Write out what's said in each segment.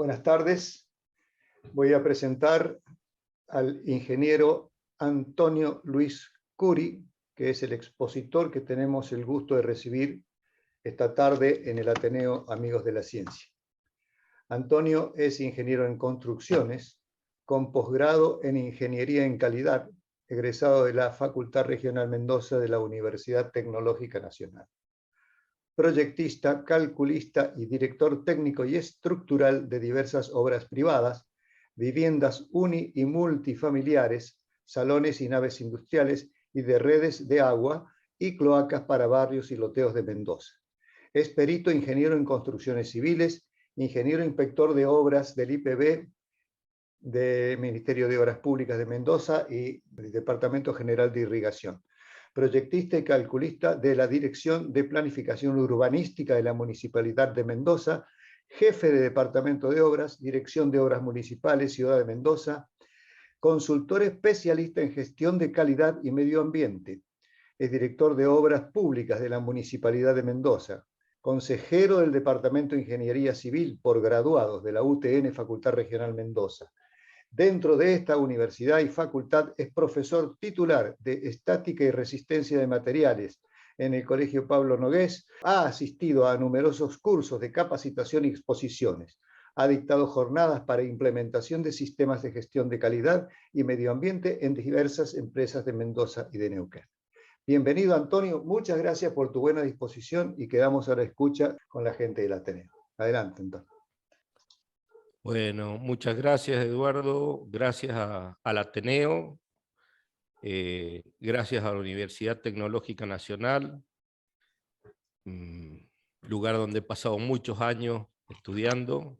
Buenas tardes. Voy a presentar al ingeniero Antonio Luis Curi, que es el expositor que tenemos el gusto de recibir esta tarde en el Ateneo Amigos de la Ciencia. Antonio es ingeniero en construcciones, con posgrado en Ingeniería en Calidad, egresado de la Facultad Regional Mendoza de la Universidad Tecnológica Nacional. Proyectista, calculista y director técnico y estructural de diversas obras privadas, viviendas uni- y multifamiliares, salones y naves industriales y de redes de agua y cloacas para barrios y loteos de Mendoza. Es perito ingeniero en construcciones civiles, ingeniero inspector de obras del IPB, del Ministerio de Obras Públicas de Mendoza y del Departamento General de Irrigación. Proyectista y calculista de la Dirección de Planificación Urbanística de la Municipalidad de Mendoza, jefe de Departamento de Obras, Dirección de Obras Municipales, Ciudad de Mendoza, consultor especialista en gestión de calidad y medio ambiente. Es director de Obras Públicas de la Municipalidad de Mendoza, consejero del Departamento de Ingeniería Civil por graduados de la UTN Facultad Regional Mendoza. Dentro de esta universidad y facultad es profesor titular de Estática y Resistencia de Materiales en el Colegio Pablo Nogués. Ha asistido a numerosos cursos de capacitación y exposiciones. Ha dictado jornadas para implementación de sistemas de gestión de calidad y medio ambiente en diversas empresas de Mendoza y de Neuquén. Bienvenido, Antonio. Muchas gracias por tu buena disposición y quedamos a la escucha con la gente del Ateneo. Adelante, Antonio. Bueno, muchas gracias, Eduardo. Gracias al Ateneo. Gracias a la Universidad Tecnológica Nacional, lugar donde he pasado muchos años estudiando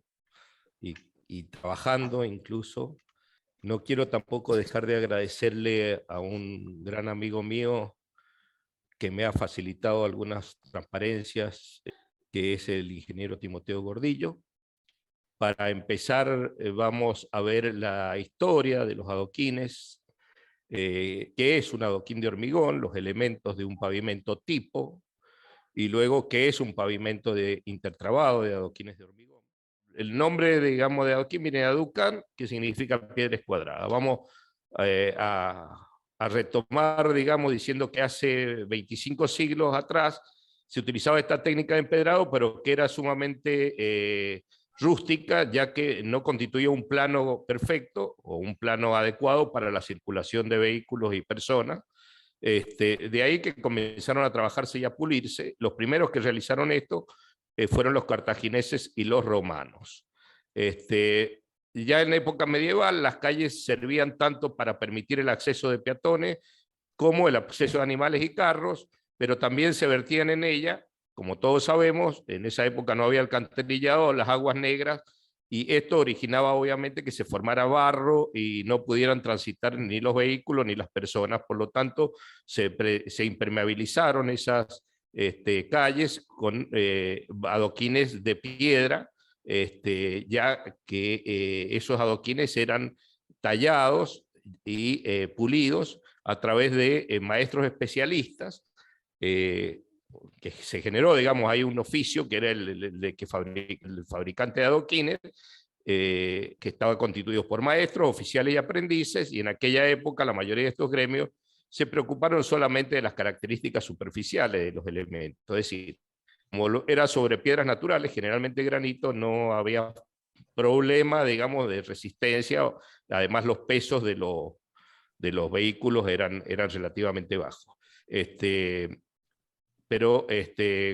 y trabajando incluso. No quiero tampoco dejar de agradecerle a un gran amigo mío que me ha facilitado algunas transparencias, que es el ingeniero Timoteo Gordillo. Para empezar, vamos a ver la historia de los adoquines, qué es un adoquín de hormigón, los elementos de un pavimento tipo, y luego qué es un pavimento de intertrabado de adoquines de hormigón. El nombre, digamos, de adoquín viene de aducan, que significa piedra escuadrada. Vamos a retomar, digamos, diciendo que hace 25 siglos atrás se utilizaba esta técnica de empedrado, pero que era sumamente rústica, ya que no constituía un plano perfecto o un plano adecuado para la circulación de vehículos y personas. De ahí que comenzaron a trabajarse y a pulirse. Los primeros que realizaron esto fueron los cartagineses y los romanos. Ya en época medieval las calles servían tanto para permitir el acceso de peatones como el acceso de animales y carros, pero también se vertían en ella, como todos sabemos, en esa época no había alcantarillado, las aguas negras, y esto originaba obviamente que se formara barro y no pudieran transitar ni los vehículos ni las personas. Por lo tanto, se impermeabilizaron esas calles con adoquines de piedra, ya que esos adoquines eran tallados y pulidos a través de maestros especialistas, que se generó, digamos, hay un oficio que era el fabricante de adoquines, que estaba constituido por maestros, oficiales y aprendices, y en aquella época la mayoría de estos gremios se preocuparon solamente de las características superficiales de los elementos. Es decir, como era sobre piedras naturales, generalmente granito, no había problema, digamos, de resistencia. Además, los pesos de los vehículos eran relativamente bajos. Pero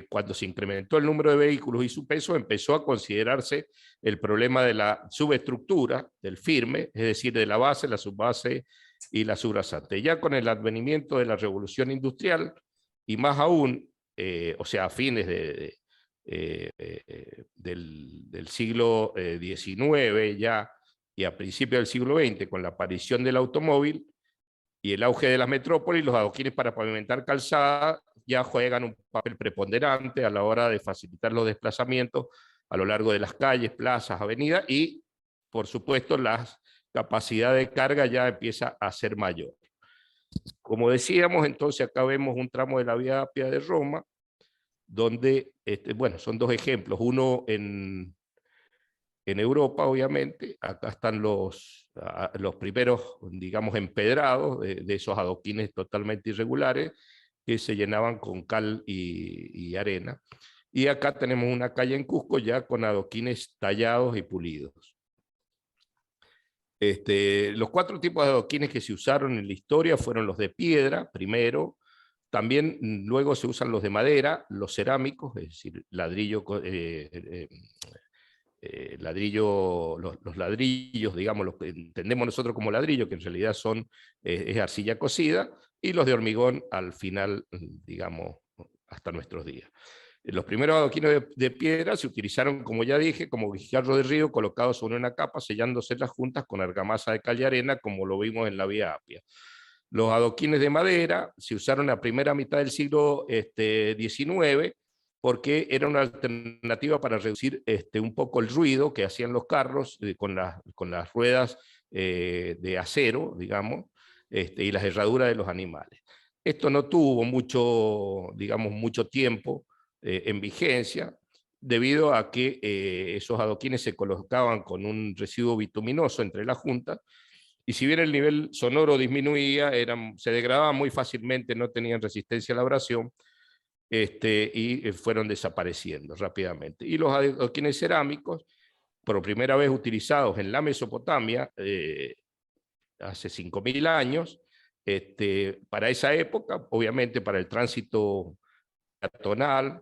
cuando se incrementó el número de vehículos y su peso, empezó a considerarse el problema de la subestructura, del firme, es decir, de la base, la subbase y la subrasante. Ya con el advenimiento de la revolución industrial, y más aún, o sea, a fines del siglo XIX ya, y a principios del siglo XX, con la aparición del automóvil y el auge de las metrópolis, los adoquines para pavimentar calzada ya juegan un papel preponderante a la hora de facilitar los desplazamientos a lo largo de las calles, plazas, avenidas, y por supuesto la capacidad de carga ya empieza a ser mayor. Como decíamos, entonces acá vemos un tramo de la Vía Apia de Roma, donde, bueno, son dos ejemplos, uno en en Europa, obviamente. Acá están los primeros, digamos, empedrados de esos adoquines totalmente irregulares que se llenaban con cal y arena. Y acá tenemos una calle en Cusco ya con adoquines tallados y pulidos. Los 4 tipos de adoquines que se usaron en la historia fueron los de piedra, primero. También luego se usan los de madera, los cerámicos, es decir, ladrillo, los ladrillos, digamos, los que entendemos nosotros como ladrillo, que en realidad es arcilla cocida, y los de hormigón al final, digamos, hasta nuestros días. Los primeros adoquines de piedra se utilizaron, como ya dije, como guijarro de río colocados sobre una capa, sellándose las juntas con argamasa de cal y arena, como lo vimos en la Vía Apia. Los adoquines de madera se usaron en la primera mitad del siglo XIX, porque era una alternativa para reducir un poco el ruido que hacían los carros con las ruedas de acero, digamos, y las herraduras de los animales. Esto no tuvo mucho tiempo en vigencia, debido a que esos adoquines se colocaban con un residuo bituminoso entre las juntas, y si bien el nivel sonoro disminuía, se degradaban muy fácilmente, no tenían resistencia a la abrasión, y fueron desapareciendo rápidamente. Y los adoquines cerámicos, por primera vez utilizados en la Mesopotamia, hace 5.000 años, para esa época, obviamente para el tránsito peatonal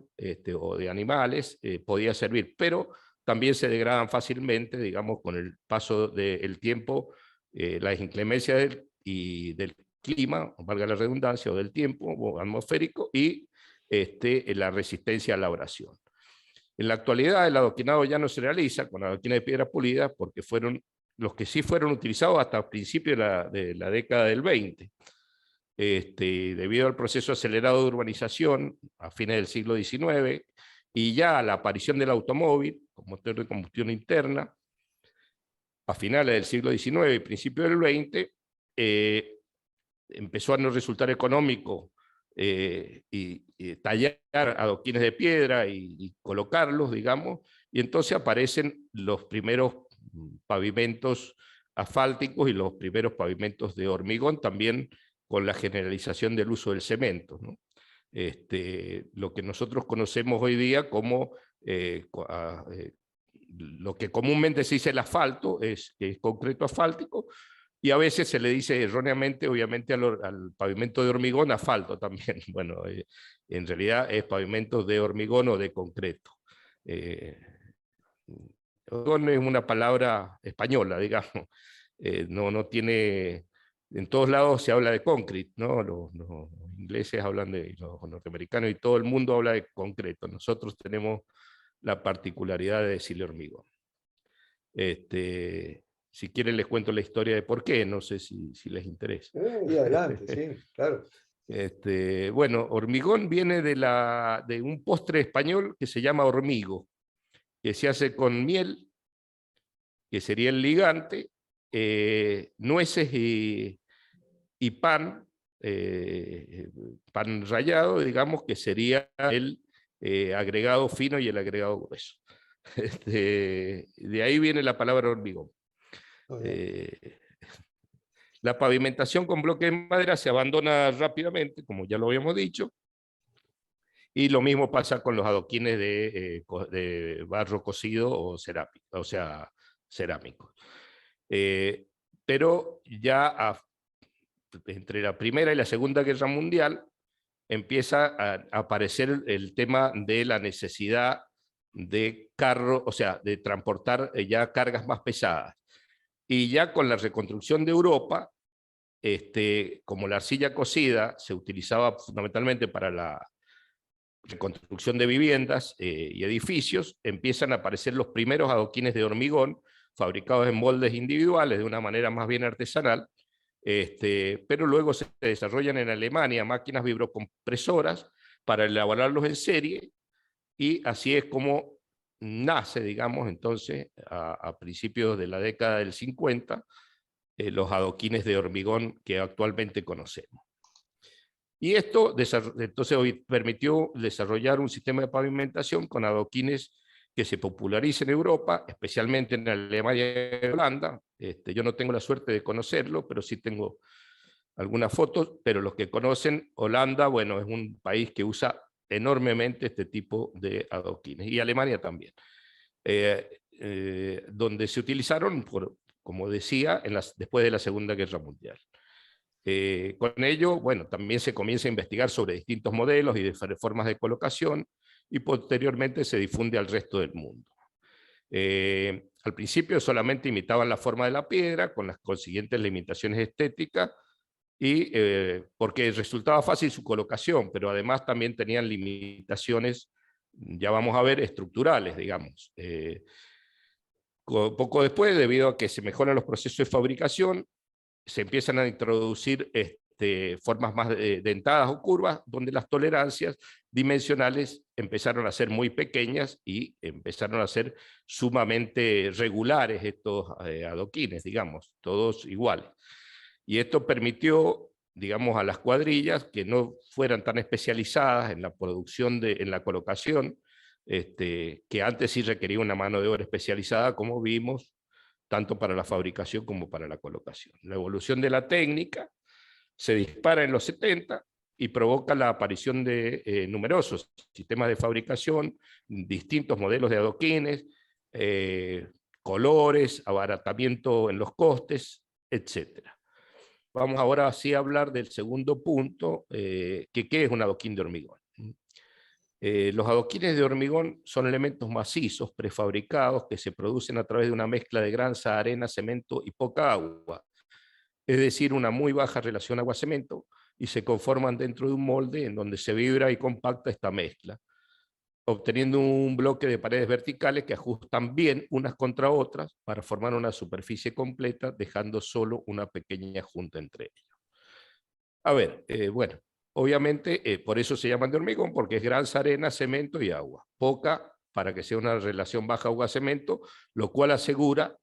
o de animales, podía servir, pero también se degradan fácilmente, digamos, con el paso del tiempo, las inclemencias del clima, valga la redundancia, o del tiempo atmosférico, y la resistencia a la abrasión. En la actualidad el adoquinado ya no se realiza con adoquines de piedra pulida, porque fueron los que sí fueron utilizados hasta principios de la década del 20. Debido al proceso acelerado de urbanización a fines del siglo XIX y ya a la aparición del automóvil con motor de combustión interna a finales del siglo XIX y principios del XX, empezó a no resultar económico y tallar adoquines de piedra y colocarlos, digamos, y entonces aparecen los primeros pavimentos asfálticos y los primeros pavimentos de hormigón, también con la generalización del uso del cemento, ¿no? Lo que nosotros conocemos hoy día como lo que comúnmente se dice el asfalto, que es concreto asfáltico, y a veces se le dice erróneamente, obviamente, al pavimento de hormigón, asfalto también. Bueno, en realidad es pavimento de hormigón o de concreto. Hormigón es una palabra española, digamos. No tiene... En todos lados se habla de concrete, ¿no? Los ingleses hablan los norteamericanos, y todo el mundo habla de concreto. Nosotros tenemos la particularidad de decirle hormigón. Si quieren les cuento la historia de por qué, no sé si les interesa. Y adelante, sí, claro. Bueno, hormigón viene de un postre español que se llama hormigo, que se hace con miel, que sería el ligante, nueces y pan, pan rallado, digamos, que sería el agregado fino y el agregado grueso. De ahí viene la palabra hormigón. La pavimentación con bloques de madera se abandona rápidamente, como ya lo habíamos dicho, y lo mismo pasa con los adoquines de barro cocido o cerámicos. Pero ya entre la Primera y la Segunda Guerra Mundial empieza a aparecer el tema de la necesidad de de transportar ya cargas más pesadas. Y ya con la reconstrucción de Europa, como la arcilla cocida se utilizaba fundamentalmente para la reconstrucción de viviendas y edificios, empiezan a aparecer los primeros adoquines de hormigón, fabricados en moldes individuales de una manera más bien artesanal, pero luego se desarrollan en Alemania máquinas vibrocompresoras para elaborarlos en serie, y así es como nace, digamos, entonces, a principios de la década del 50, los adoquines de hormigón que actualmente conocemos. Y esto entonces hoy permitió desarrollar un sistema de pavimentación con adoquines que se populariza en Europa, especialmente en Alemania y Holanda. Yo no tengo la suerte de conocerlo, pero sí tengo algunas fotos, pero los que conocen Holanda, bueno, es un país que usa enormemente este tipo de adoquines, y Alemania también, donde se utilizaron, como decía, después de la Segunda Guerra Mundial. Con ello, bueno, también se comienza a investigar sobre distintos modelos y formas de colocación, y posteriormente se difunde al resto del mundo. Al principio solamente imitaban la forma de la piedra, con las consiguientes limitaciones estéticas, y porque resultaba fácil su colocación, pero además también tenían limitaciones, ya vamos a ver, estructurales, digamos. Poco después, debido a que se mejoran los procesos de fabricación, se empiezan a introducir formas más dentadas o curvas, donde las tolerancias dimensionales empezaron a ser muy pequeñas y empezaron a ser sumamente regulares estos adoquines, digamos, todos iguales. Y esto permitió, digamos, a las cuadrillas que no fueran tan especializadas en la producción, en la colocación, que antes sí requería una mano de obra especializada, como vimos, tanto para la fabricación como para la colocación. La evolución de la técnica se dispara en los 70 y provoca la aparición de numerosos sistemas de fabricación, distintos modelos de adoquines, colores, abaratamiento en los costes, etc. Vamos ahora sí a hablar del segundo punto, que ¿qué es un adoquín de hormigón? Los adoquines de hormigón son elementos macizos, prefabricados, que se producen a través de una mezcla de granza, arena, cemento y poca agua, es decir, una muy baja relación agua-cemento, y se conforman dentro de un molde en donde se vibra y compacta esta mezcla, obteniendo un bloque de paredes verticales que ajustan bien unas contra otras para formar una superficie completa, dejando solo una pequeña junta entre ellas. A ver, bueno, obviamente por eso se llaman de hormigón, porque es granza, arena, cemento y agua. Poca para que sea una relación baja agua-cemento, lo cual asegura,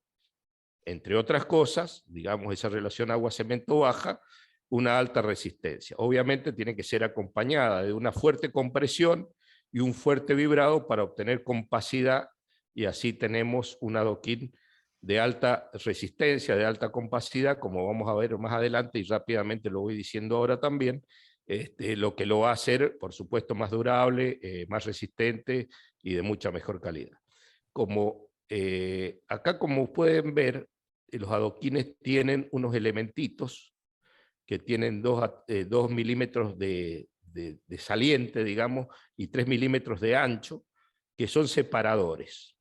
entre otras cosas, digamos, esa relación agua-cemento baja, una alta resistencia. Obviamente tiene que ser acompañada de una fuerte compresión y un fuerte vibrado para obtener compacidad, y así tenemos un adoquín de alta resistencia, de alta compacidad, como vamos a ver más adelante, y rápidamente lo voy diciendo ahora también, lo que lo va a hacer, por supuesto, más durable, más resistente y de mucha mejor calidad. Acá, como pueden ver, los adoquines tienen unos elementitos que tienen 2 milímetros de saliente, digamos, y 3 milímetros de ancho, que son separadores.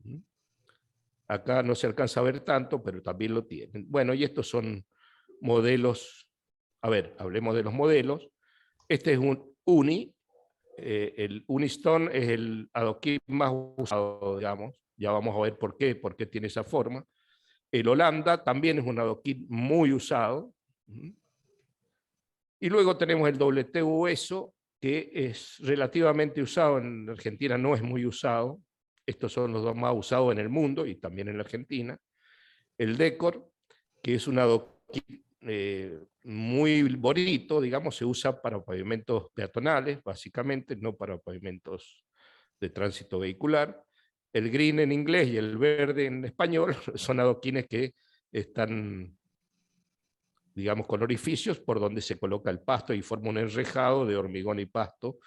Acá no se alcanza a ver tanto, pero también lo tienen. Bueno, y estos son modelos. A ver, hablemos de los modelos. Este es un Uni. El Unistone es el adoquín más usado, digamos. Ya vamos a ver por qué tiene esa forma. El Holanda también es un adoquín muy usado. Y luego tenemos el WT hueso, que es relativamente usado en Argentina, no es muy usado. Estos son los dos más usados en el mundo y también en la Argentina. El Decor, que es un adoquín muy bonito, digamos, se usa para pavimentos peatonales, básicamente, no para pavimentos de tránsito vehicular. El green en inglés y el verde en español son adoquines que están, digamos, con orificios por donde se coloca el pasto y forma un enrejado de hormigón y pasto,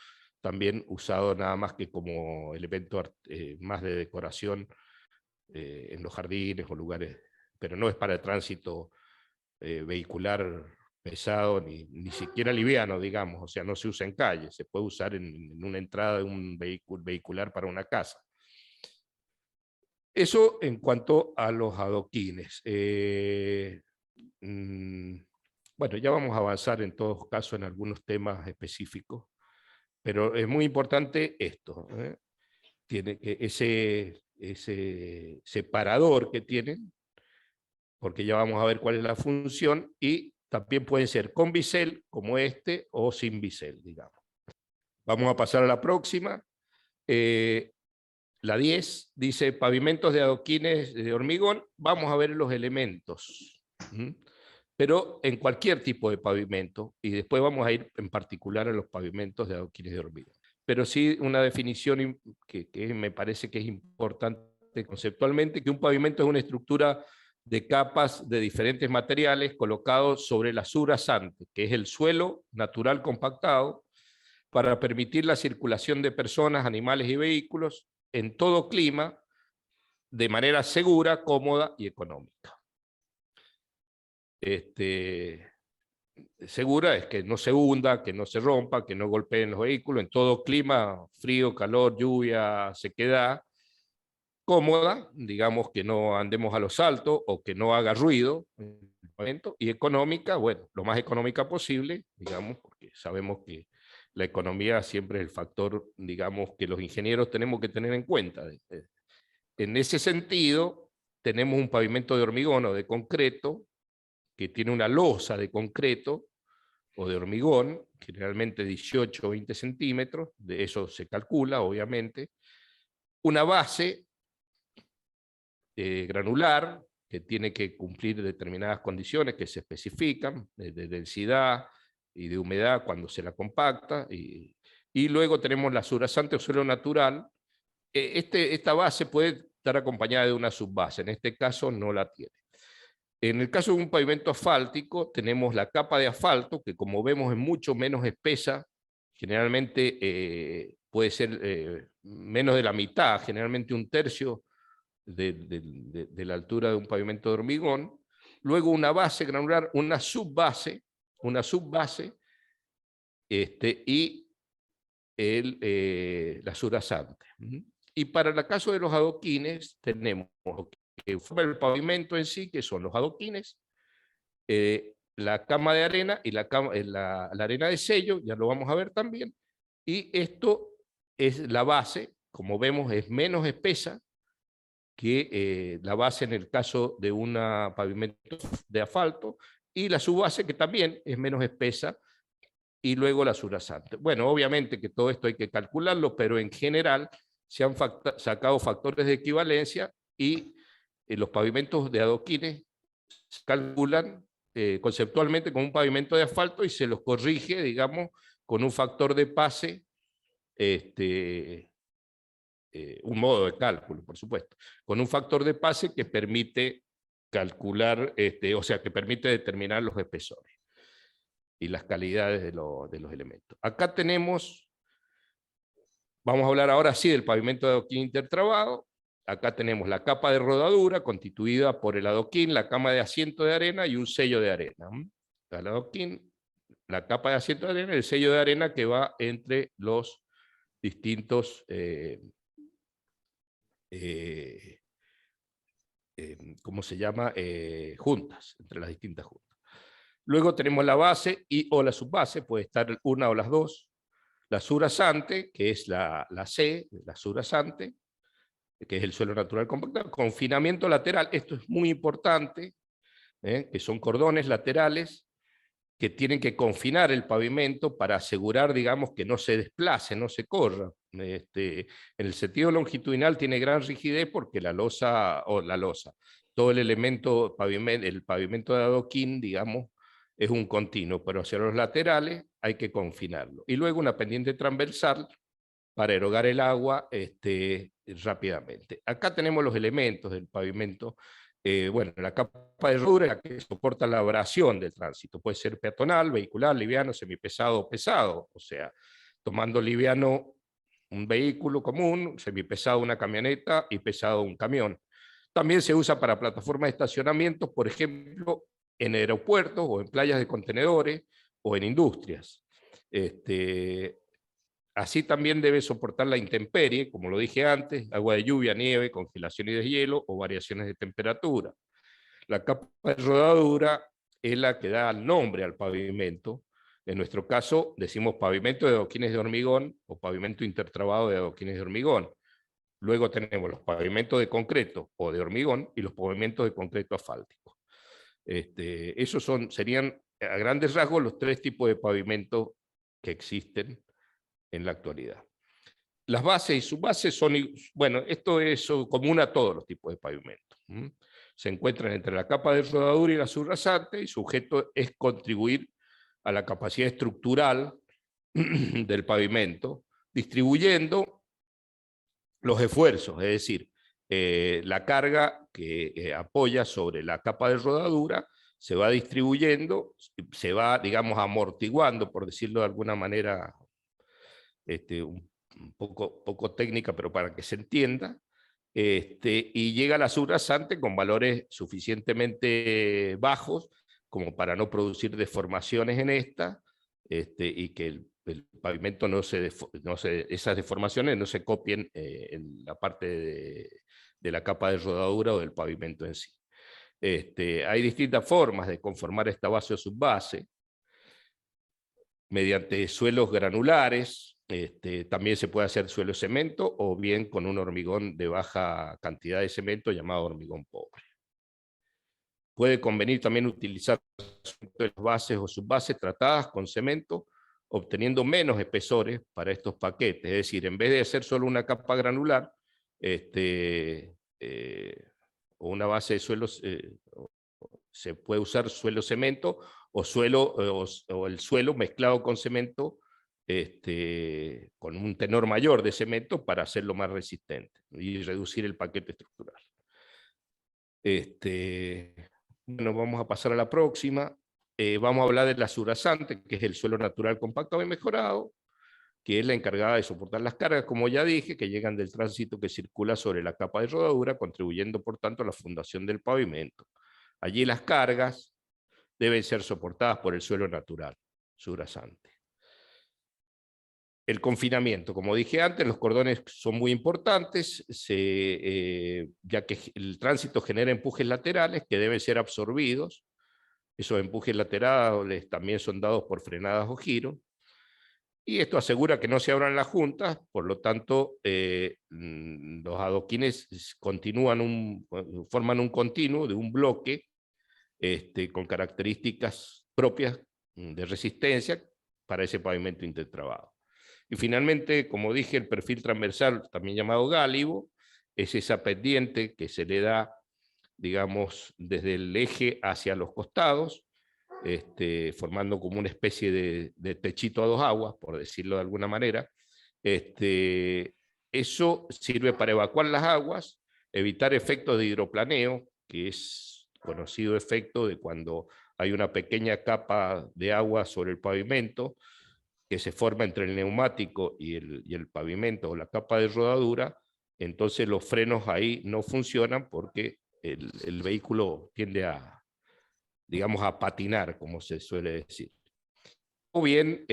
también usado nada más que como elemento más de decoración en los jardines o lugares, pero no es para el tránsito vehicular pesado, ni siquiera liviano, digamos, o sea, no se usa en calle, se puede usar en una entrada de un vehicular para una casa. Eso en cuanto a los adoquines. Bueno, ya vamos a avanzar en todos casos en algunos temas específicos, pero es muy importante esto. Tiene que ese separador que tienen, porque ya vamos a ver cuál es la función, y también pueden ser con bisel, como este, o sin bisel, digamos. Vamos a pasar a la próxima. La 10 dice pavimentos de adoquines de hormigón. Vamos a ver los elementos, pero en cualquier tipo de pavimento, y después vamos a ir en particular a los pavimentos de adoquines de hormigón. pero sí una definición que me parece que es importante conceptualmente, que un pavimento es una estructura de capas de diferentes materiales colocados sobre la subrasante, que es el suelo natural compactado, para permitir la circulación de personas, animales y vehículos en todo clima, de manera segura, cómoda y económica. Segura es que no se hunda, que no se rompa, que no golpeen los vehículos en todo clima, frío, calor, lluvia, sequedad. Cómoda, digamos que no andemos a lo salto o que no haga ruido, y económica, bueno, lo más económica posible, digamos, porque sabemos que la economía siempre es el factor, digamos, que los ingenieros tenemos que tener en cuenta. En ese sentido, tenemos un pavimento de hormigón o de concreto, que tiene una losa de concreto o de hormigón, generalmente 18 o 20 centímetros, de eso se calcula, obviamente, una base granular, que tiene que cumplir determinadas condiciones que se especifican, de densidad y de humedad cuando se la compacta, y luego tenemos la subrasante o suelo natural. Esta base puede estar acompañada de una subbase, en este caso no la tiene. En el caso de un pavimento asfáltico, tenemos la capa de asfalto, que como vemos es mucho menos espesa, generalmente puede ser menos de la mitad, generalmente un tercio de la altura de un pavimento de hormigón, luego una base granular, una subbase, y la subrasante. Y para el caso de los adoquines, tenemos lo que forma el pavimento en sí, que son los adoquines, la cama de arena y la arena de sello, ya lo vamos a ver también, y esto es la base, como vemos es menos espesa que la base en el caso de un pavimento de asfalto, y la subbase que también es menos espesa, y luego la subrasante. Bueno, obviamente que todo esto hay que calcularlo, pero en general se han sacado factores de equivalencia y los pavimentos de adoquines se calculan conceptualmente con un pavimento de asfalto y se los corrige, digamos, con un factor de pase, un modo de cálculo, por supuesto, con un factor de pase que permite calcular, o sea, que permite determinar los espesores y las calidades de los elementos. Acá tenemos, vamos a hablar ahora sí del pavimento de adoquín intertrabado. Acá tenemos la capa de rodadura constituida por el adoquín, la cama de asiento de arena y un sello de arena. El adoquín, la capa de asiento de arena y el sello de arena que va entre los distintos ¿cómo se llama? Juntas, entre las distintas juntas. Luego tenemos la base o la subbase, puede estar una o las dos. La subrasante, que es la C, la subrasante, que es el suelo natural compactado. Confinamiento lateral, esto es muy importante, que son cordones laterales que tienen que confinar el pavimento para asegurar, digamos, que no se desplace, no se corra. En el sentido longitudinal tiene gran rigidez porque todo el elemento, el pavimento de adoquín, digamos, es un continuo, pero hacia los laterales hay que confinarlo. Y luego una pendiente transversal para erogar el agua rápidamente. Acá tenemos los elementos del pavimento. Bueno, la capa de rodadura que soporta la abrasión del tránsito. Puede ser peatonal, vehicular, liviano, semipesado o pesado. O sea, tomando liviano un vehículo común, semipesado una camioneta y pesado un camión. También se usa para plataformas de estacionamiento, por ejemplo, en aeropuertos o en playas de contenedores o en industrias. Así también debe soportar la intemperie, como lo dije antes, agua de lluvia, nieve, congelación y deshielo o variaciones de temperatura. La capa de rodadura es la que da el nombre al pavimento. En nuestro caso decimos pavimento de adoquines de hormigón o pavimento intertrabado de adoquines de hormigón. Luego tenemos los pavimentos de concreto o de hormigón y los pavimentos de concreto asfáltico. Esos serían a grandes rasgos los tres tipos de pavimentos que existen en la actualidad. Las bases y subbases son, bueno, esto es común a todos los tipos de pavimentos. Se encuentran entre la capa de rodadura y la subrasante, y su objeto es contribuir a la capacidad estructural del pavimento, distribuyendo los esfuerzos, es decir, la carga que apoya sobre la capa de rodadura se va distribuyendo, se va, digamos, amortiguando, por decirlo de alguna manera, un poco técnica, pero para que se entienda, y llega la subrasante con valores suficientemente bajos como para no producir deformaciones en esta, y que el pavimento esas deformaciones no se copien en la parte de la capa de rodadura o del pavimento en sí. Hay distintas formas de conformar esta base o subbase, mediante suelos granulares, también se puede hacer suelo cemento, o bien con un hormigón de baja cantidad de cemento llamado hormigón pobre. Puede convenir también utilizar bases o subbases tratadas con cemento, obteniendo menos espesores para estos paquetes. Es decir, en vez de hacer solo una capa granular, o una base de suelos, se puede usar suelo cemento o el suelo mezclado con cemento, con un tenor mayor de cemento para hacerlo más resistente y reducir el paquete estructural. Bueno, vamos a pasar a la próxima. Vamos a hablar de la subrasante, que es el suelo natural compactado y mejorado, que es la encargada de soportar las cargas, como ya dije, que llegan del tránsito que circula sobre la capa de rodadura, contribuyendo por tanto a la fundación del pavimento. Allí las cargas deben ser soportadas por el suelo natural, subrasante. El confinamiento, como dije antes, los cordones son muy importantes, ya que el tránsito genera empujes laterales que deben ser absorbidos. Esos empujes laterales también son dados por frenadas o giros. Y esto asegura que no se abran las juntas, por lo tanto, los adoquines forman un continuo de un bloque con características propias de resistencia para ese pavimento intertrabado. Y finalmente, como dije, el perfil transversal, también llamado gálibo, es esa pendiente que se le da, digamos, desde el eje hacia los costados, formando como una especie de techito a dos aguas, por decirlo de alguna manera. Eso sirve para evacuar las aguas, evitar efectos de hidroplaneo, que es conocido efecto de cuando hay una pequeña capa de agua sobre el pavimento que se forma entre el neumático y el pavimento o la capa de rodadura. Entonces los frenos ahí no funcionan porque el vehículo tiende a, digamos, a patinar, como se suele decir. O bien,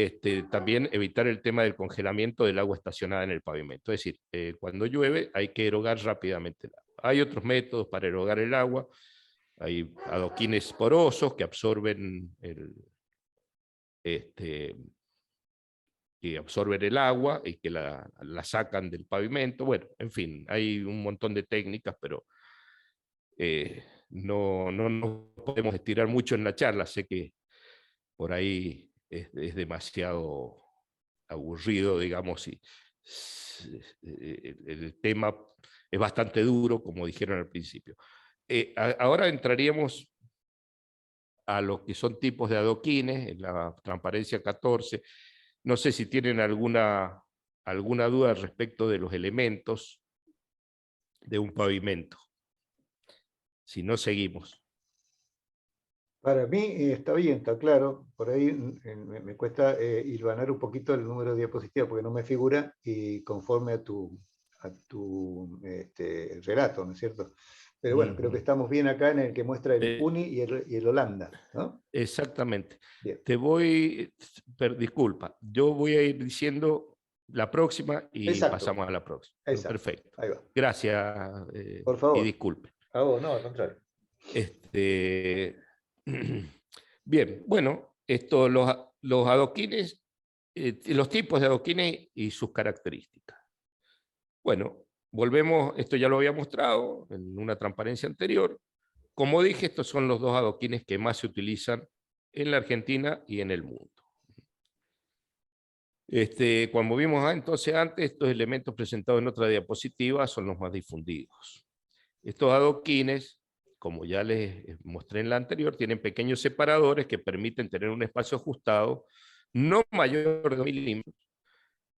también evitar el tema del congelamiento del agua estacionada en el pavimento. Es decir, cuando llueve hay que erogar rápidamente el agua. Hay otros métodos para erogar el agua. Hay adoquines porosos que absorben el agua y que la sacan del pavimento. Bueno, en fin, hay un montón de técnicas, pero no nos podemos estirar mucho en la charla. Sé que por ahí es demasiado aburrido, digamos, y el tema es bastante duro, como dijeron al principio. Ahora entraríamos a lo que son tipos de adoquines, en la transparencia 14. No sé si tienen alguna duda respecto de los elementos de un pavimento. Si no, seguimos. Para mí está bien, está claro. Por ahí me cuesta hilvanar un poquito el número de diapositivas porque no me figura y conforme a tu relato, ¿no es cierto? Pero bueno, creo que estamos bien acá en el que muestra el UNI y el Holanda, ¿no? Exactamente. Bien. Disculpa, yo voy a ir diciendo la próxima y Exacto. pasamos a la próxima. Exacto. Perfecto. Ahí va. Gracias. Por favor. Y disculpe. A vos, no, al contrario. Bien, bueno, los adoquines, los tipos de adoquines y sus características. Bueno, volvemos, esto ya lo había mostrado en una transparencia anterior. Como dije, estos son los dos adoquines que más se utilizan en la Argentina y en el mundo. Como vimos entonces antes, estos elementos presentados en otra diapositiva son los más difundidos. Estos adoquines, como ya les mostré en la anterior, tienen pequeños separadores que permiten tener un espacio ajustado no mayor de 2 milímetros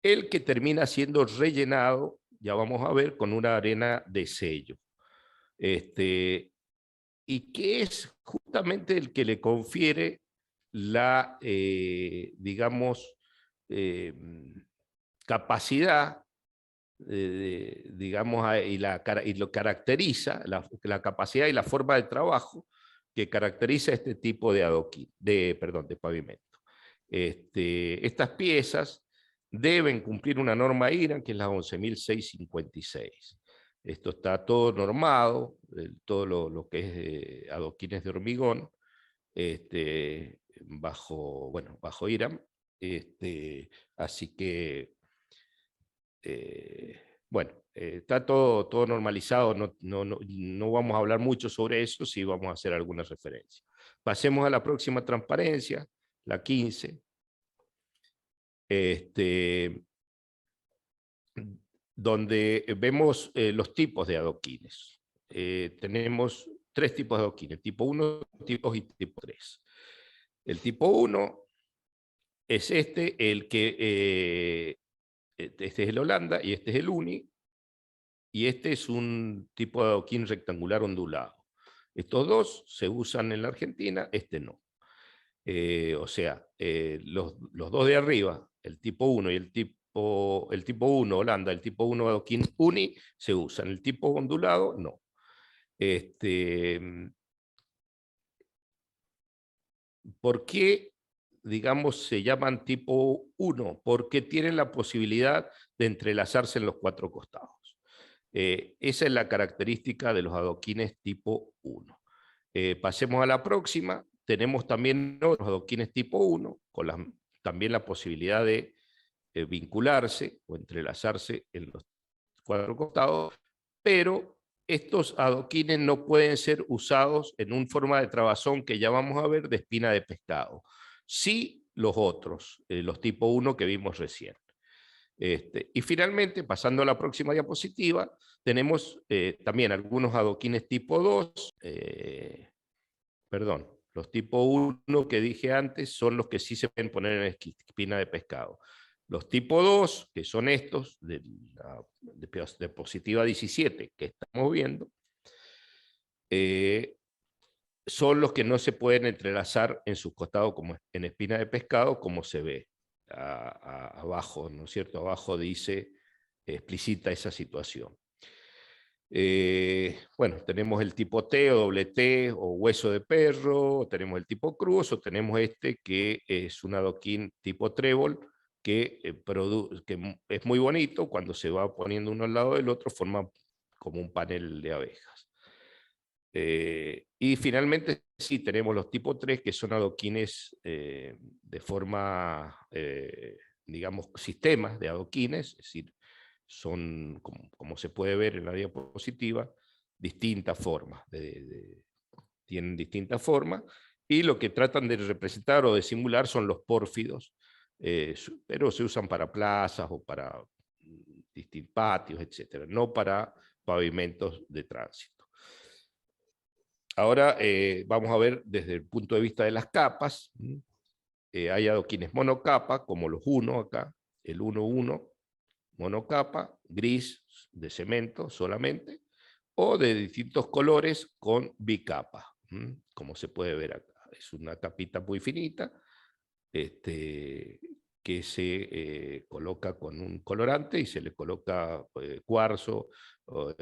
el que termina siendo rellenado, ya vamos a ver, con una arena de sello. Y que es justamente el que le confiere la, digamos, capacidad, digamos, y lo caracteriza, la capacidad y la forma de trabajo que caracteriza este tipo de adoquín, perdón, de pavimento. Estas piezas deben cumplir una norma IRAN, que es la 11.656. Esto está todo normado, todo lo que es adoquines de hormigón, bajo IRAN. Así que, bueno, está todo normalizado, no vamos a hablar mucho sobre eso, sí vamos a hacer algunas referencias. Pasemos a la próxima transparencia, la 15. Donde vemos los tipos de adoquines. Tenemos 3 tipos de adoquines, tipo 1, tipo y tipo 3. El tipo 1 es el que, este es el Holanda y este es el Uni, y este es un tipo de adoquín rectangular ondulado. Estos dos se usan en la Argentina, este no. O sea, los dos de arriba, el tipo 1 y el tipo 1 Holanda, el tipo 1 adoquín Uni, se usan. El tipo ondulado, no. ¿Por qué, digamos, se llaman tipo 1? Porque tienen la posibilidad de entrelazarse en los 4 costados. Esa es la característica de los adoquines tipo 1. Pasemos a la próxima. Tenemos también otros adoquines tipo 1, con también la posibilidad de vincularse o entrelazarse en los 4 costados, pero estos adoquines no pueden ser usados en una forma de trabazón que ya vamos a ver de espina de pescado. Sí los otros, los tipo 1 que vimos recién. Y finalmente, pasando a la próxima diapositiva, tenemos también algunos adoquines tipo 2, perdón, los tipo 1 que dije antes son los que sí se pueden poner en espina de pescado. Los tipo 2, que son estos, de la diapositiva 17 que estamos viendo, son los que no se pueden entrelazar en sus costados como en espina de pescado, como se ve abajo, ¿no es cierto? Abajo dice, explicita esa situación. Bueno, tenemos el tipo T o doble T o hueso de perro, tenemos el tipo cruz, o tenemos este que es un adoquín tipo trébol, que es muy bonito, cuando se va poniendo uno al lado del otro forma como un panel de abejas. Y finalmente sí tenemos los tipo 3, que son adoquines de forma, digamos, sistemas de adoquines, es decir, son, como se puede ver en la diapositiva, distintas formas, tienen distintas formas, y lo que tratan de representar o de simular son los pórfidos, pero se usan para plazas o para distintos patios, etcétera, no para pavimentos de tránsito. Ahora vamos a ver desde el punto de vista de las capas. Hay adoquines monocapa, como los 1 acá, el 1-1, monocapa, gris de cemento solamente, o de distintos colores con bicapa, como se puede ver acá. Es una capita muy finita, que se coloca con un colorante y se le coloca cuarzo o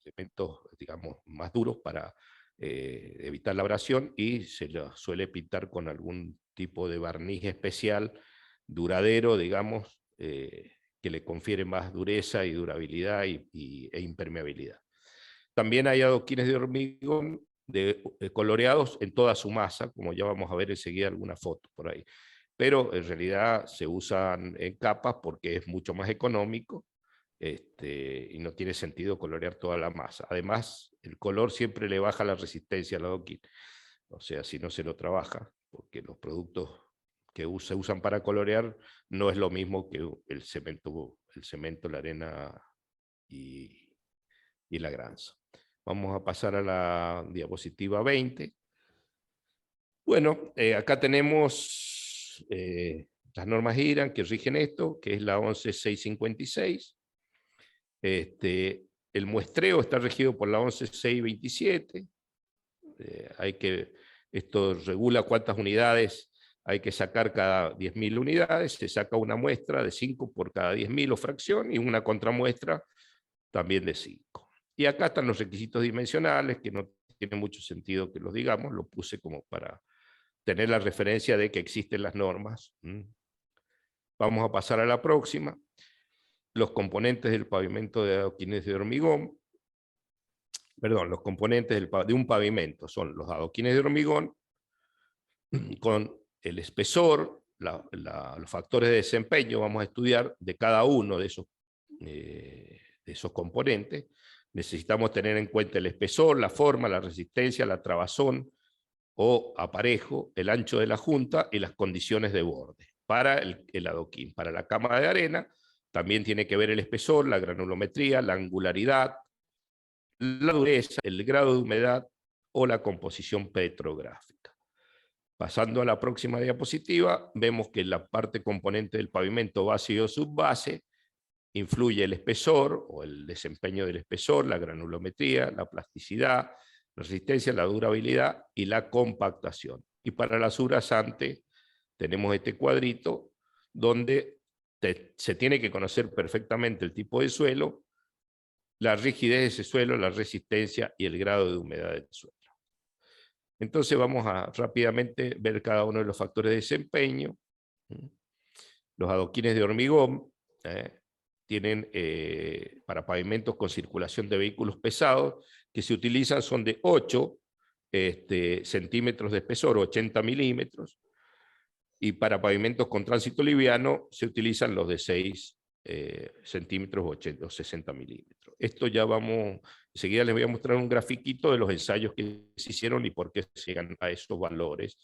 elementos, digamos, más duros para evitar la abrasión, y se lo suele pintar con algún tipo de barniz especial, duradero, digamos, que le confiere más dureza y durabilidad e impermeabilidad. También hay adoquines de hormigón coloreados en toda su masa, como ya vamos a ver enseguida alguna foto por ahí. Pero en realidad se usan en capas porque es mucho más económico, y no tiene sentido colorear toda la masa. Además, el color siempre le baja la resistencia al adoquín. O sea, si no se lo trabaja, porque los productos que se usan para colorear no es lo mismo que el cemento, la arena y la granza. Vamos a pasar a la diapositiva 20. Bueno, acá tenemos las normas IRAN que rigen esto, que es la 11656. El muestreo está regido por la 11627. Esto regula cuántas unidades hay que sacar cada 10.000 unidades. Se saca una muestra de 5 por cada 10.000 o fracción, y una contramuestra también de 5. Y acá están los requisitos dimensionales, que no tiene mucho sentido que los digamos, lo puse como para tener la referencia de que existen las normas. Vamos a pasar a la próxima. Los componentes del pavimento de adoquines de hormigón. Perdón, los componentes de un pavimento son los adoquines de hormigón con el espesor, los factores de desempeño. Vamos a estudiar de cada uno de esos componentes. Necesitamos tener en cuenta el espesor, la forma, la resistencia, la trabazón o aparejo, el ancho de la junta y las condiciones de borde. Para el adoquín, para la cama de arena, también tiene que ver el espesor, la granulometría, la angularidad, la dureza, el grado de humedad o la composición petrográfica. Pasando a la próxima diapositiva, vemos que en la parte componente del pavimento base o subbase influye el espesor o el desempeño del espesor, la granulometría, la plasticidad, la resistencia, la durabilidad y la compactación. Y para la subrasante tenemos este cuadrito donde se tiene que conocer perfectamente el tipo de suelo, la rigidez de ese suelo, la resistencia y el grado de humedad del suelo. Entonces vamos a rápidamente ver cada uno de los factores de desempeño. Los adoquines de hormigón tienen para pavimentos con circulación de vehículos pesados, que se utilizan son de 8 centímetros de espesor, 80 milímetros, y para pavimentos con tránsito liviano se utilizan los de 6 centímetros o 60 milímetros. Esto ya vamos, enseguida les voy a mostrar un grafiquito de los ensayos que se hicieron y por qué se llegan a esos valores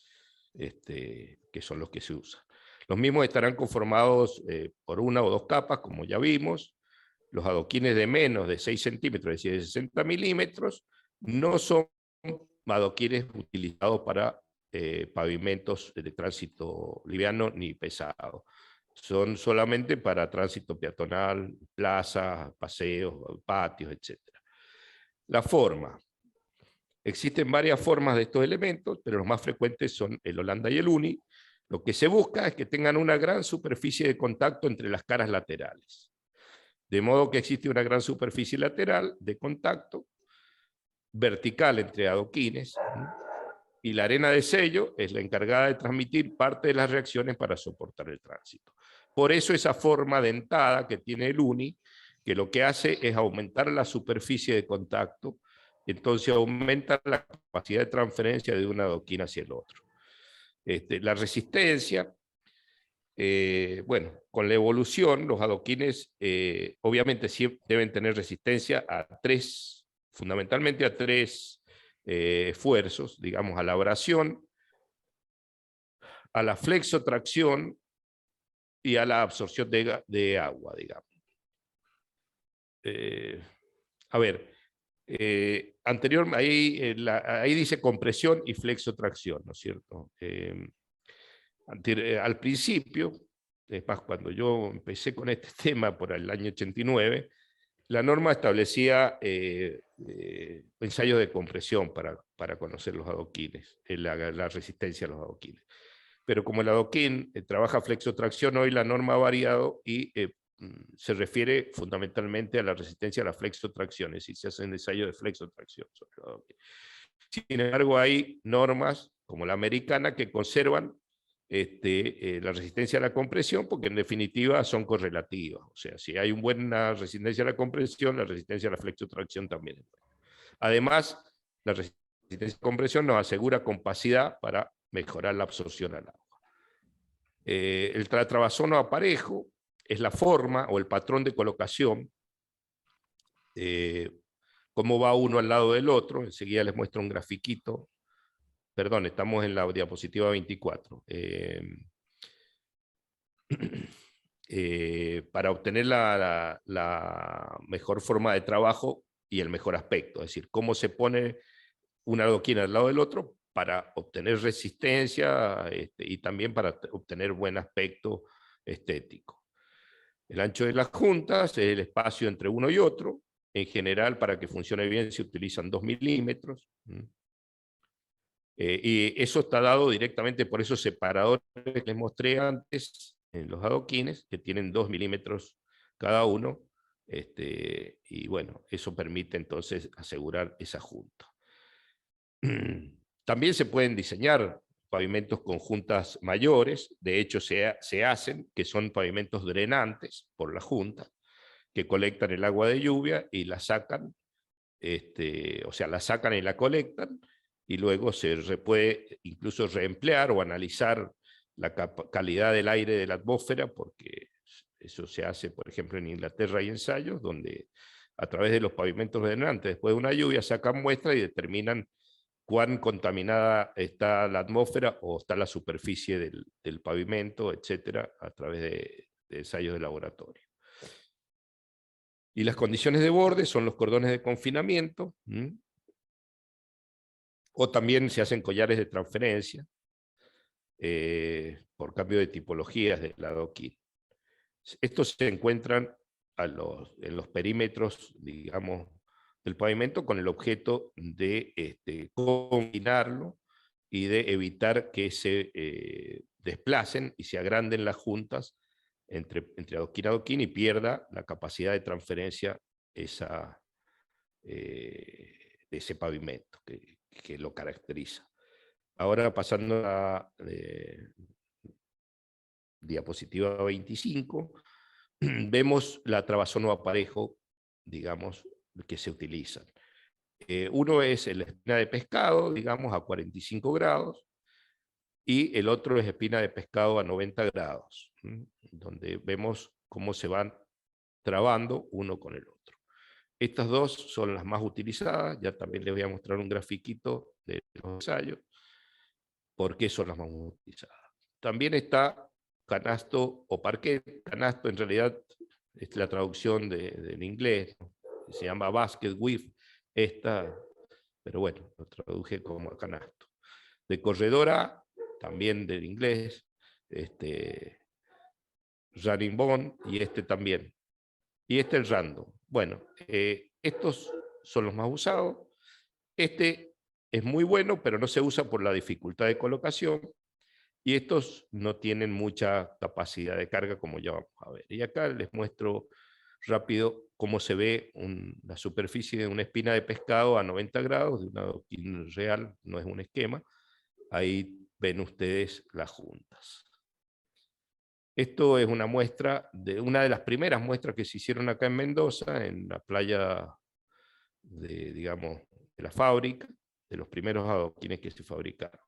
que son los que se usan. Los mismos estarán conformados por una o dos capas, como ya vimos. Los adoquines de menos de 6 centímetros, es decir, de 60 milímetros, no son adoquines utilizados para pavimentos de tránsito liviano ni pesado. Son solamente para tránsito peatonal, plazas, paseos, patios, etc. La forma. Existen varias formas de estos elementos, pero los más frecuentes son el Holanda y el Uni. Lo que se busca es que tengan una gran superficie de contacto entre las caras laterales. De modo que existe una gran superficie lateral de contacto vertical entre adoquines, y la arena de sello es la encargada de transmitir parte de las reacciones para soportar el tránsito. Por eso esa forma dentada que tiene el Uni, que lo que hace es aumentar la superficie de contacto, entonces aumenta la capacidad de transferencia de un adoquín hacia el otro. La resistencia, bueno, con la evolución, los adoquines obviamente sí deben tener resistencia a fundamentalmente a tres esfuerzos, digamos, a la abrasión, a la flexotracción y a la absorción de agua, digamos. A ver, ahí dice compresión y flexotracción, ¿no es cierto? Al principio, es más, cuando yo empecé con este tema por el año 89, la norma establecía ensayos de compresión para conocer los adoquines, la resistencia a los adoquines. Pero como el adoquín trabaja flexotracción, hoy la norma ha variado y se refiere fundamentalmente a la resistencia a la flexotracción, es decir, se hacen ensayos de flexotracción sobre el adoquín. Sin embargo, hay normas como la americana que conservan la resistencia a la compresión, porque en definitiva son correlativas. O sea, si hay una buena resistencia a la compresión, la resistencia a la flexotracción también es buena. Además, la resistencia a la compresión nos asegura capacidad para mejorar la absorción al agua. El trabazón o aparejo es la forma o el patrón de colocación, cómo va uno al lado del otro. Enseguida les muestro un grafiquito. Perdón, estamos en la diapositiva 24. Para obtener la mejor forma de trabajo y el mejor aspecto, es decir, cómo se pone un adoquín al lado del otro para obtener resistencia y también para obtener buen aspecto estético. El ancho de las juntas es el espacio entre uno y otro. En general, para que funcione bien, se utilizan 2 milímetros. Y eso está dado directamente por esos separadores que les mostré antes en los adoquines, que tienen 2 milímetros cada uno. Y bueno, eso permite entonces asegurar esa junta. También se pueden diseñar pavimentos con juntas mayores, de hecho se hacen, que son pavimentos drenantes por la junta, que colectan el agua de lluvia y la sacan, o sea, la sacan y la colectan, y luego se puede incluso reemplear o analizar la calidad del aire de la atmósfera, porque eso se hace, por ejemplo, en Inglaterra hay ensayos donde a través de los pavimentos drenantes, después de una lluvia, sacan muestras y determinan cuán contaminada está la atmósfera o está la superficie del pavimento, etcétera, a través de ensayos de laboratorio. Y las condiciones de borde son los cordones de confinamiento, o también se hacen collares de transferencia por cambio de tipologías del adoquín. Estos se encuentran en los perímetros, digamos, del pavimento con el objeto de combinarlo y de evitar que se desplacen y se agranden las juntas entre adoquín a adoquín y pierda la capacidad de transferencia de ese pavimento que lo caracteriza. Ahora pasando a diapositiva 25, vemos la trabazón o aparejo, digamos, que se utilizan. Uno es la espina de pescado, digamos, a 45 grados, y el otro es espina de pescado a 90 grados, donde vemos cómo se van trabando uno con el otro. Estas dos son las más utilizadas, ya también les voy a mostrar un grafiquito de los ensayos, por qué son las más utilizadas. También está canasto o parquet. Canasto en realidad es la traducción del inglés, ¿no? Se llama basket weave, pero bueno, lo traduje como canasto. De corredora, también del inglés, running bone, y también. Y el random. Bueno, estos son los más usados. Es muy bueno, pero no se usa por la dificultad de colocación. Y estos no tienen mucha capacidad de carga, como ya vamos a ver. Y acá les muestro rápido cómo se ve la superficie de una espina de pescado a 90 grados, de un adoquín real, no es un esquema. Ahí ven ustedes las juntas. Esto es una muestra, una de las primeras muestras que se hicieron acá en Mendoza, en la playa digamos, de la fábrica, de los primeros adoquines que se fabricaron.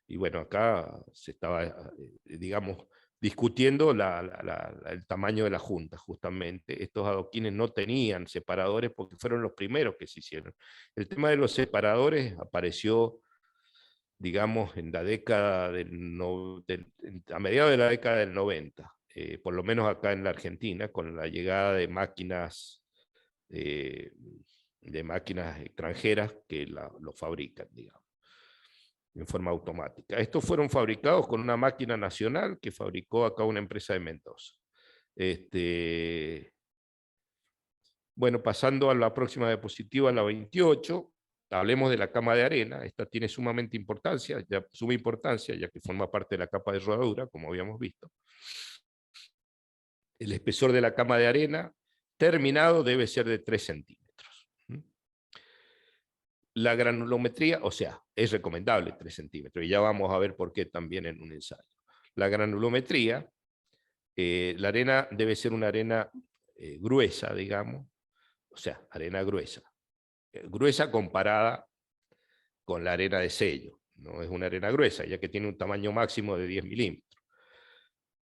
Y bueno, acá se estaba, digamos, discutiendo el tamaño de la junta, justamente. Estos adoquines no tenían separadores porque fueron los primeros que se hicieron. El tema de los separadores apareció, digamos, en la década a mediados de la década del 90, por lo menos acá en la Argentina, con la llegada de máquinas extranjeras que lo fabrican, digamos, en forma automática. Estos fueron fabricados con una máquina nacional que fabricó acá una empresa de Mendoza. Bueno, pasando a la próxima diapositiva, la 28, hablemos de la cama de arena. Esta tiene suma importancia, ya que forma parte de la capa de rodadura, como habíamos visto. El espesor de la cama de arena terminado debe ser de 3 centímetros. La granulometría, o sea, es recomendable 3 centímetros, y ya vamos a ver por qué también en un ensayo. La granulometría, la arena debe ser una arena gruesa, digamos, o sea, arena gruesa. Gruesa comparada con la arena de sello, no es una arena gruesa, ya que tiene un tamaño máximo de 10 milímetros.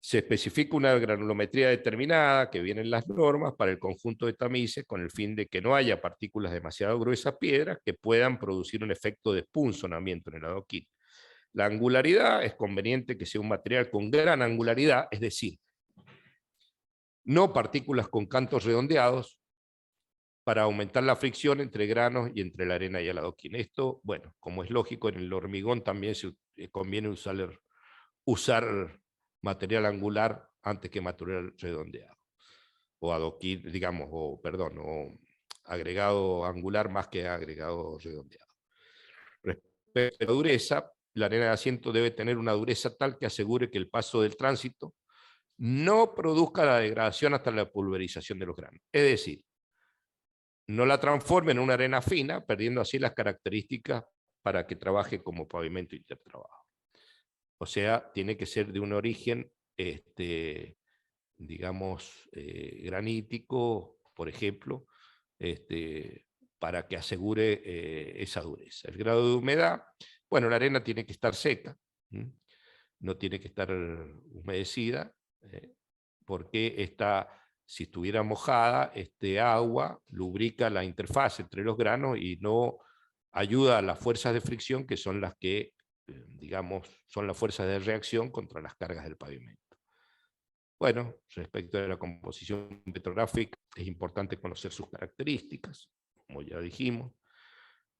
Se especifica una granulometría determinada que viene en las normas para el conjunto de tamices con el fin de que no haya partículas demasiado gruesas piedras que puedan producir un efecto de punzonamiento en el adoquín. La angularidad es conveniente que sea un material con gran angularidad, es decir, no partículas con cantos redondeados, para aumentar la fricción entre granos y entre la arena y el adoquín. Esto, bueno, como es lógico, en el hormigón también conviene usar material angular antes que material redondeado, o adoquín, digamos, o agregado angular más que agregado redondeado. Respecto a la dureza, la arena de asiento debe tener una dureza tal que asegure que el paso del tránsito no produzca la degradación hasta la pulverización de los granos. Es decir, no la transforme en una arena fina, perdiendo así las características para que trabaje como pavimento intertrabajo. O sea, tiene que ser de un origen, digamos, granítico, por ejemplo, para que asegure esa dureza. El grado de humedad, bueno, la arena tiene que estar seca, no tiene que estar humedecida, porque si estuviera mojada, agua lubrica la interfaz entre los granos y no ayuda a las fuerzas de fricción, que son las que, digamos, son las fuerzas de reacción contra las cargas del pavimento. Bueno, respecto a la composición petrográfica, es importante conocer sus características, como ya dijimos.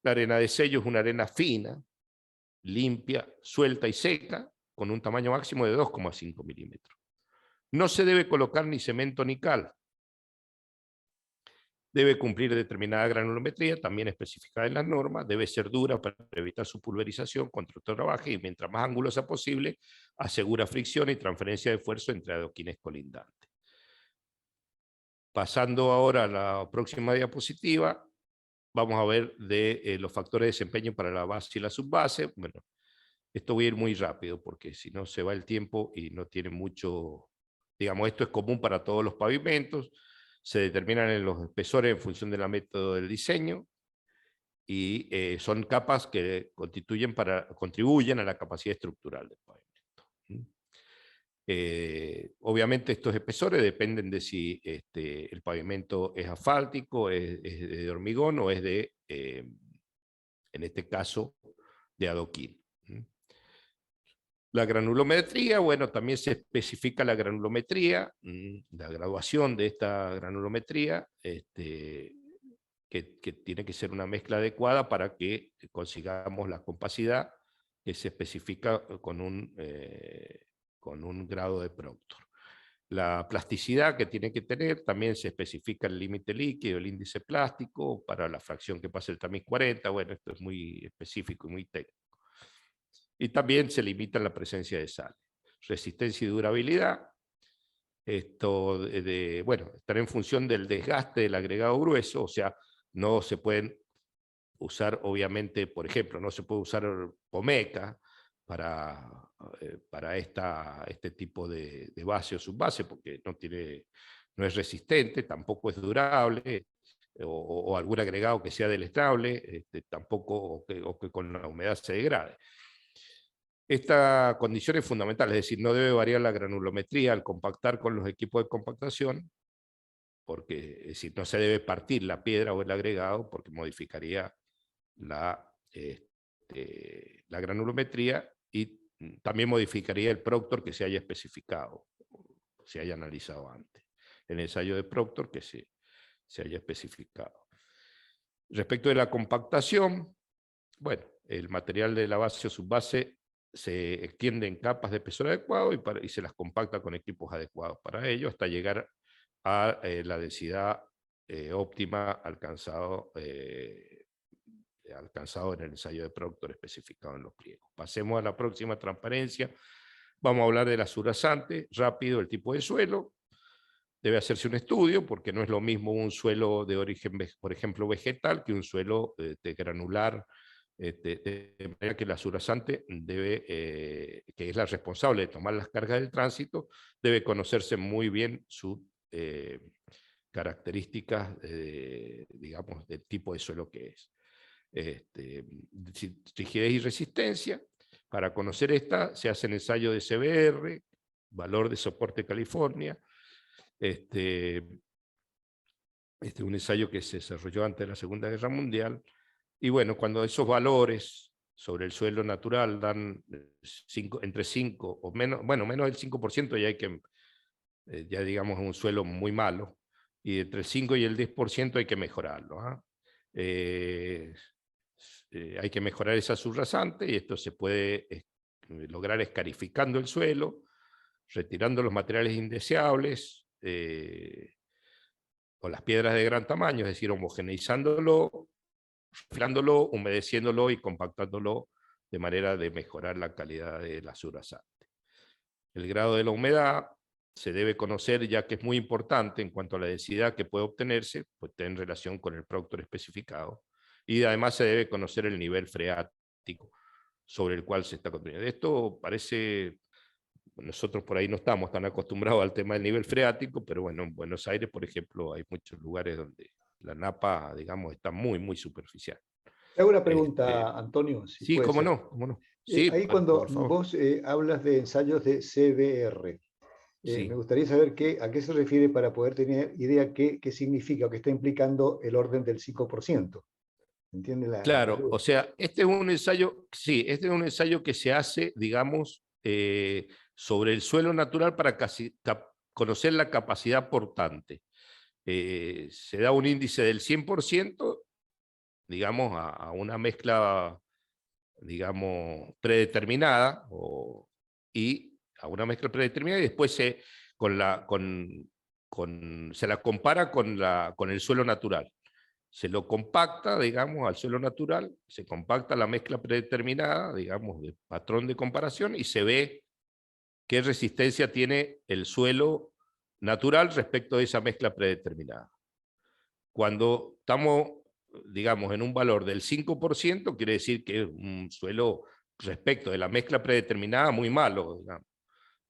La arena de sello es una arena fina, limpia, suelta y seca, con un tamaño máximo de 2,5 milímetros. No se debe colocar ni cemento ni cal. Debe cumplir determinada granulometría, también especificada en las normas. Debe ser dura para evitar su pulverización contra el trabajo, y mientras más angulosa posible, asegura fricción y transferencia de esfuerzo entre adoquines colindantes. Pasando ahora a la próxima diapositiva, vamos a ver de los factores de desempeño para la base y la subbase. Bueno, esto voy a ir muy rápido porque si no se va el tiempo y no tiene mucho, digamos, esto es común para todos los pavimentos. Se determinan en los espesores en función del método del diseño y son capas que contribuyen a la capacidad estructural del pavimento. Obviamente estos espesores dependen de si el pavimento es asfáltico, es de hormigón o es de, en este caso, de adoquín. La granulometría, bueno, también se especifica la granulometría, la graduación de esta granulometría, que tiene que ser una mezcla adecuada para que consigamos la compacidad que se especifica con un grado de Proctor. La plasticidad que tiene que tener, también se especifica el límite líquido, el índice plástico, para la fracción que pasa el tamiz 40, bueno, esto es muy específico y muy técnico. Y también se limita la presencia de sal. Resistencia y durabilidad, bueno, estará en función del desgaste del agregado grueso, o sea, no se pueden usar, obviamente, por ejemplo, no se puede usar pomeca para este tipo de base o subbase, porque no es resistente, tampoco es durable, o algún agregado que sea delestrable, tampoco, o que con la humedad se degrade. Esta condición es fundamental, es decir, no debe variar la granulometría al compactar con los equipos de compactación, porque es decir, no se debe partir la piedra o el agregado, porque modificaría la granulometría y también modificaría el Proctor que se haya especificado, se haya analizado antes, el ensayo de Proctor que se haya especificado. Respecto de la compactación, bueno, el material de la base o subbase se extiende en capas de espesor adecuado y se las compacta con equipos adecuados para ello hasta llegar a la densidad óptima alcanzado en el ensayo de Proctor especificado en los pliegos. Pasemos a la próxima transparencia. Vamos a hablar de la surasante, rápido, el tipo de suelo. Debe hacerse un estudio porque no es lo mismo un suelo de origen, por ejemplo, vegetal, que un suelo de granular, de manera que la surasante que es la responsable de tomar las cargas del tránsito, debe conocerse muy bien sus características, digamos, del tipo de suelo que es. Rigidez y resistencia. Para conocer esta, se hace el ensayo de CBR, valor de soporte California, un ensayo que se desarrolló antes de la Segunda Guerra Mundial. Y bueno, cuando esos valores sobre el suelo natural dan entre 5 o menos, bueno, menos del 5%, ya hay que, ya digamos, un suelo muy malo. y entre el 5 y el 10% hay que mejorarlo. Hay que mejorar esa subrasante y esto se puede lograr escarificando el suelo, retirando los materiales indeseables o las piedras de gran tamaño, es decir, homogeneizándolo, inflándolo, humedeciéndolo y compactándolo de manera de mejorar la calidad de la subrasante. El grado de la humedad se debe conocer, ya que es muy importante en cuanto a la densidad que puede obtenerse, pues en relación con el productor especificado, y además se debe conocer el nivel freático sobre el cual se está construyendo. Esto parece, nosotros por ahí no estamos tan acostumbrados al tema del nivel freático, pero bueno, en Buenos Aires, por ejemplo, hay muchos lugares donde la napa, digamos, está muy superficial. Te hago una pregunta, Antonio, si Sí, puede cómo ser. no, cómo no. Sí, Ahí cuando por favor. vos hablas de ensayos de CBR, me Sí. gustaría saber a qué se refiere para poder tener idea qué significa o qué está implicando el orden del 5%. ¿Entiende la Claro, duda? o sea, este es un ensayo, sí, este es un ensayo que se hace, digamos, sobre el suelo natural para conocer la capacidad portante. Se da un índice del 100%, digamos, a una mezcla, digamos, predeterminada, y a una mezcla predeterminada, y después se la compara con el suelo natural. Se lo compacta, digamos, al suelo natural, se compacta la mezcla predeterminada, digamos, de patrón de comparación, y se ve qué resistencia tiene el suelo natural respecto de esa mezcla predeterminada. Cuando estamos, digamos, en un valor del 5%, quiere decir que es un suelo respecto de la mezcla predeterminada muy malo, digamos.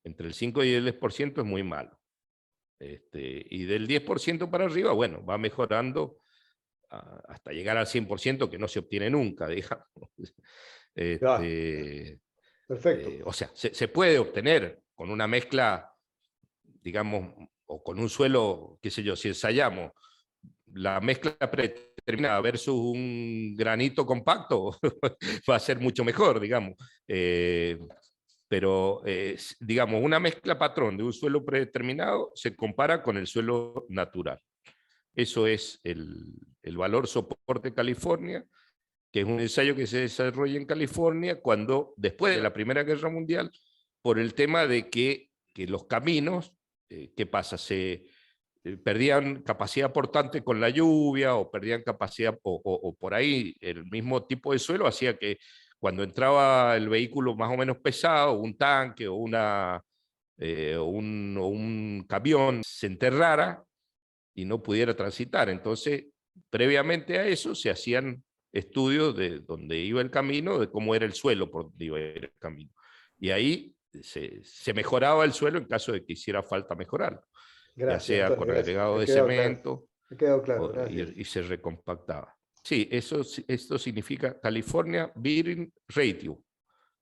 Entre el 5 y el 10% es muy malo. Y del 10% para arriba, bueno, va mejorando hasta llegar al 100%, que no se obtiene nunca, digamos. Ya, perfecto. O sea, se puede obtener con una mezcla, digamos, o con un suelo, qué sé yo, si ensayamos la mezcla predeterminada versus un granito compacto, va a ser mucho mejor, digamos. Pero, digamos, una mezcla patrón de un suelo predeterminado se compara con el suelo natural. Eso es el valor soporte California, que es un ensayo que se desarrolla en California cuando, después de la Primera Guerra Mundial, por el tema de que los caminos, ¿qué pasa? Se perdían capacidad portante con la lluvia, o perdían capacidad, o por ahí el mismo tipo de suelo hacía que cuando entraba el vehículo más o menos pesado, un tanque o un camión, se enterrara y no pudiera transitar. Entonces, previamente a eso se hacían estudios de dónde iba el camino, de cómo era el suelo por donde iba el camino. Y ahí se mejoraba el suelo en caso de que hiciera falta mejorarlo, ya Gracias, sea Antonio, con gracias. agregado Me ha de quedado claro. cemento Me ha quedado claro, gracias. y se recompactaba. Sí, esto significa California Bearing Ratio,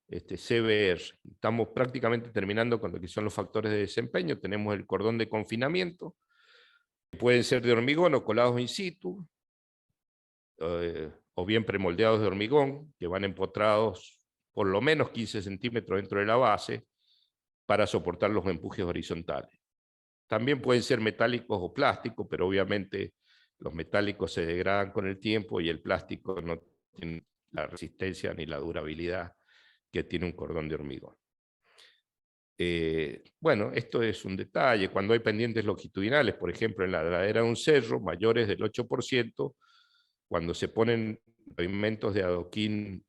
CBR. Estamos prácticamente terminando con lo que son los factores de desempeño. Tenemos el cordón de confinamiento, que pueden ser de hormigón o colados in situ, o bien premoldeados de hormigón, que van empotrados por lo menos 15 centímetros dentro de la base para soportar los empujes horizontales. También pueden ser metálicos o plásticos, pero obviamente los metálicos se degradan con el tiempo y el plástico no tiene la resistencia ni la durabilidad que tiene un cordón de hormigón. Bueno, esto es un detalle. Cuando hay pendientes longitudinales, por ejemplo, en la ladera de un cerro, mayores del 8%, cuando se ponen pavimentos de adoquín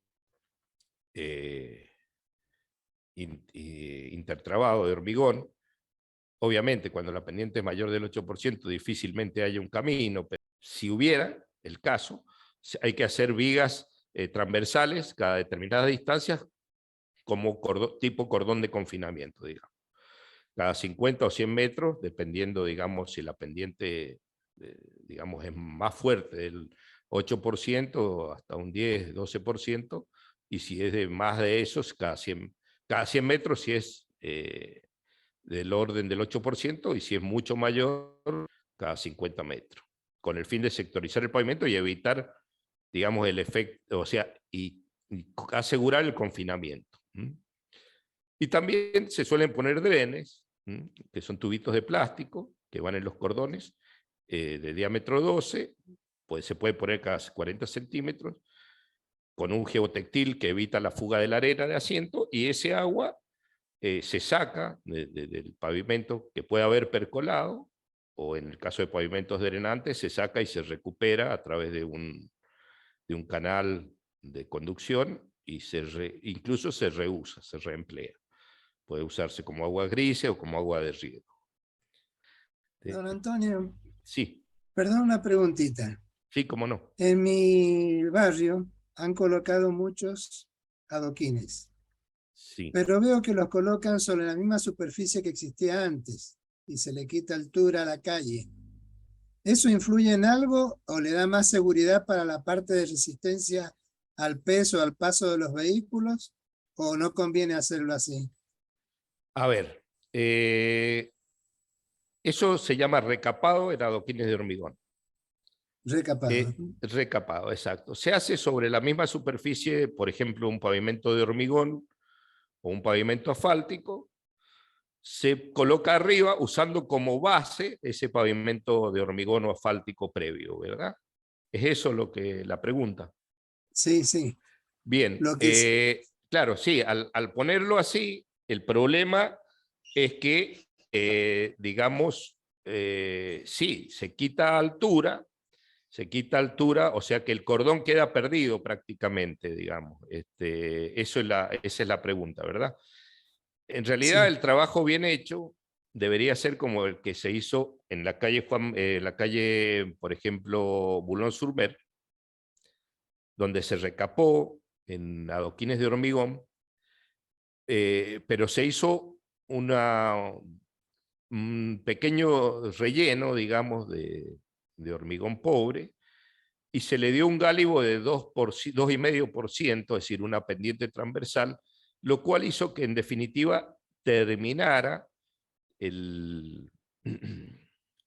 intertrabado de hormigón, obviamente cuando la pendiente es mayor del 8%, difícilmente haya un camino, pero si hubiera el caso, hay que hacer vigas transversales cada determinadas distancias como tipo cordón de confinamiento, digamos. Cada 50 o 100 metros, dependiendo, digamos, si la pendiente, digamos, es más fuerte del 8%, hasta un 10, 12%, y si es de más de esos, cada 100 metros, si es del orden del 8%, y si es mucho mayor, cada 50 metros, con el fin de sectorizar el pavimento y evitar, digamos, el efecto, o sea, y asegurar el confinamiento. Y también se suelen poner drenes, que son tubitos de plástico que van en los cordones, de diámetro 12, pues se puede poner cada 40 centímetros, con un geotextil que evita la fuga de la arena de asiento, y ese agua se saca del pavimento que puede haber percolado, o en el caso de pavimentos drenantes, se saca y se recupera a través de un canal de conducción, y incluso se reusa, se reemplea. Puede usarse como agua gris o como agua de riego. Don Antonio, Sí, perdón, una preguntita. sí, cómo no. En mi barrio han colocado muchos adoquines, Sí. pero veo que los colocan sobre la misma superficie que existía antes y se le quita altura a la calle. ¿Eso influye en algo o le da más seguridad para la parte de resistencia al peso, al paso de los vehículos, o no conviene hacerlo así? A ver, eso se llama recapado en adoquines de hormigón. Recapado. Recapado, exacto. Se hace sobre la misma superficie, por ejemplo, un pavimento de hormigón o un pavimento asfáltico. Se coloca arriba usando como base ese pavimento de hormigón o asfáltico previo, ¿verdad? ¿Es eso la pregunta? Sí, sí. Bien, Lo que claro, sí, al ponerlo así, el problema es que, digamos, sí, se quita altura, o sea que el cordón queda perdido prácticamente, digamos. Esa es la pregunta, ¿verdad? En realidad, sí. el trabajo bien hecho debería ser como el que se hizo en la calle, por ejemplo, Boulogne-sur-Mer, donde se recapó en adoquines de hormigón, pero se hizo un pequeño relleno, digamos, de hormigón pobre, y se le dio un gálibo de 2,5%, es decir, una pendiente transversal, lo cual hizo que en definitiva terminara el,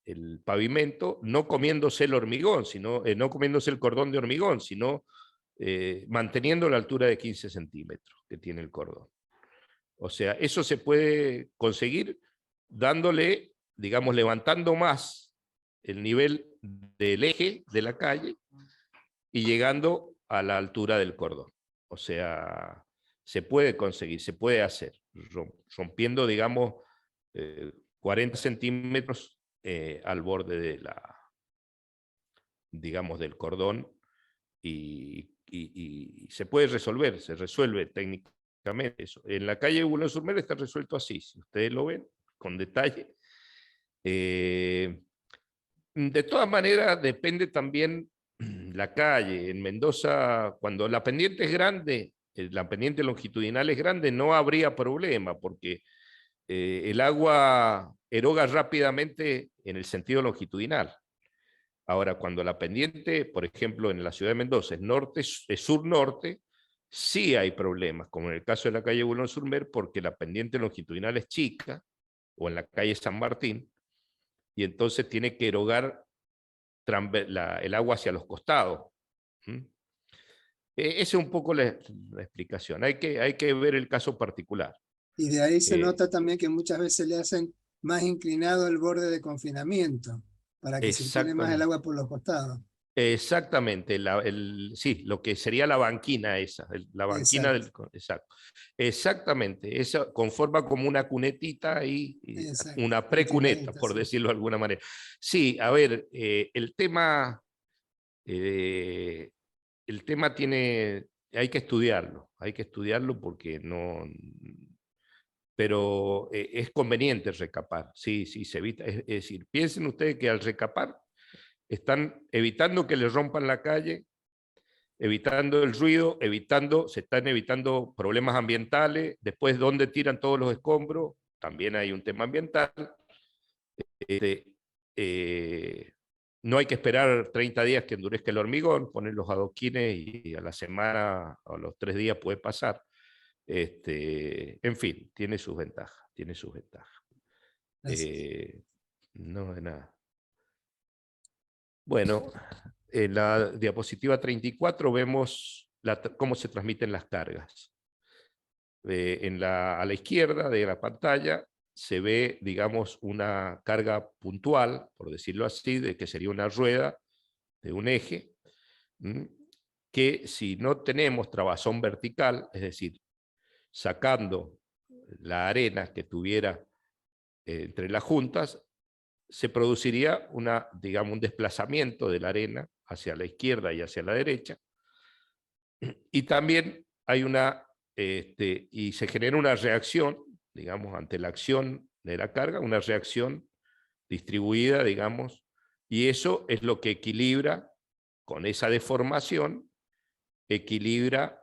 el pavimento no comiéndose el hormigón, no comiéndose el cordón de hormigón, sino manteniendo la altura de 15 centímetros que tiene el cordón. O sea, eso se puede conseguir dándole, digamos, levantando más el nivel del eje de la calle y llegando a la altura del cordón. O sea, se puede conseguir, se puede hacer, rompiendo, digamos, 40 centímetros al borde digamos, del cordón, y se puede resolver, se resuelve técnicamente eso. En la calle Boulogne-sur-Mer está resuelto así, si ustedes lo ven con detalle. De todas maneras, depende también la calle. En Mendoza, cuando la pendiente es grande, la pendiente longitudinal es grande, no habría problema, porque el agua eroga rápidamente en el sentido longitudinal. Ahora, cuando la pendiente, por ejemplo, en la ciudad de Mendoza es sur-norte, sí hay problemas, como en el caso de la calle Boulogne-sur-Mer, porque la pendiente longitudinal es chica, o en la calle San Martín, y entonces tiene que erogar el agua hacia los costados. Esa es un poco la explicación. Hay que ver el caso particular. Y de ahí se nota también que muchas veces le hacen más inclinado el borde de confinamiento para que circule más el agua por los costados. Exactamente, sí, lo que sería la banquina esa, la banquina Exacto. exacto. Exactamente, esa conforma como una cunetita y una precuneta, por decirlo de alguna manera. Sí, a ver, el tema hay que estudiarlo porque no, pero es conveniente recapar, sí, se evita, es decir, piensen ustedes que al recapar están evitando que les rompan la calle, evitando el ruido, se están evitando problemas ambientales. Después, ¿dónde tiran todos los escombros? También hay un tema ambiental. No hay que esperar 30 días que endurezca el hormigón, poner los adoquines y a la semana o a los 3 días puede pasar. En fin, tiene sus ventajas, no de nada. Bueno, en la diapositiva 34 vemos cómo se transmiten las cargas. A la izquierda de la pantalla se ve, digamos, una carga puntual, por decirlo así, de que sería una rueda de un eje, que si no tenemos trabazón vertical, es decir, sacando la arena que tuviera entre las juntas, se produciría digamos, un desplazamiento de la arena hacia la izquierda y hacia la derecha, y también hay y se genera una reacción, digamos, ante la acción de la carga, una reacción distribuida, digamos, y eso es lo que equilibra, con esa deformación, equilibra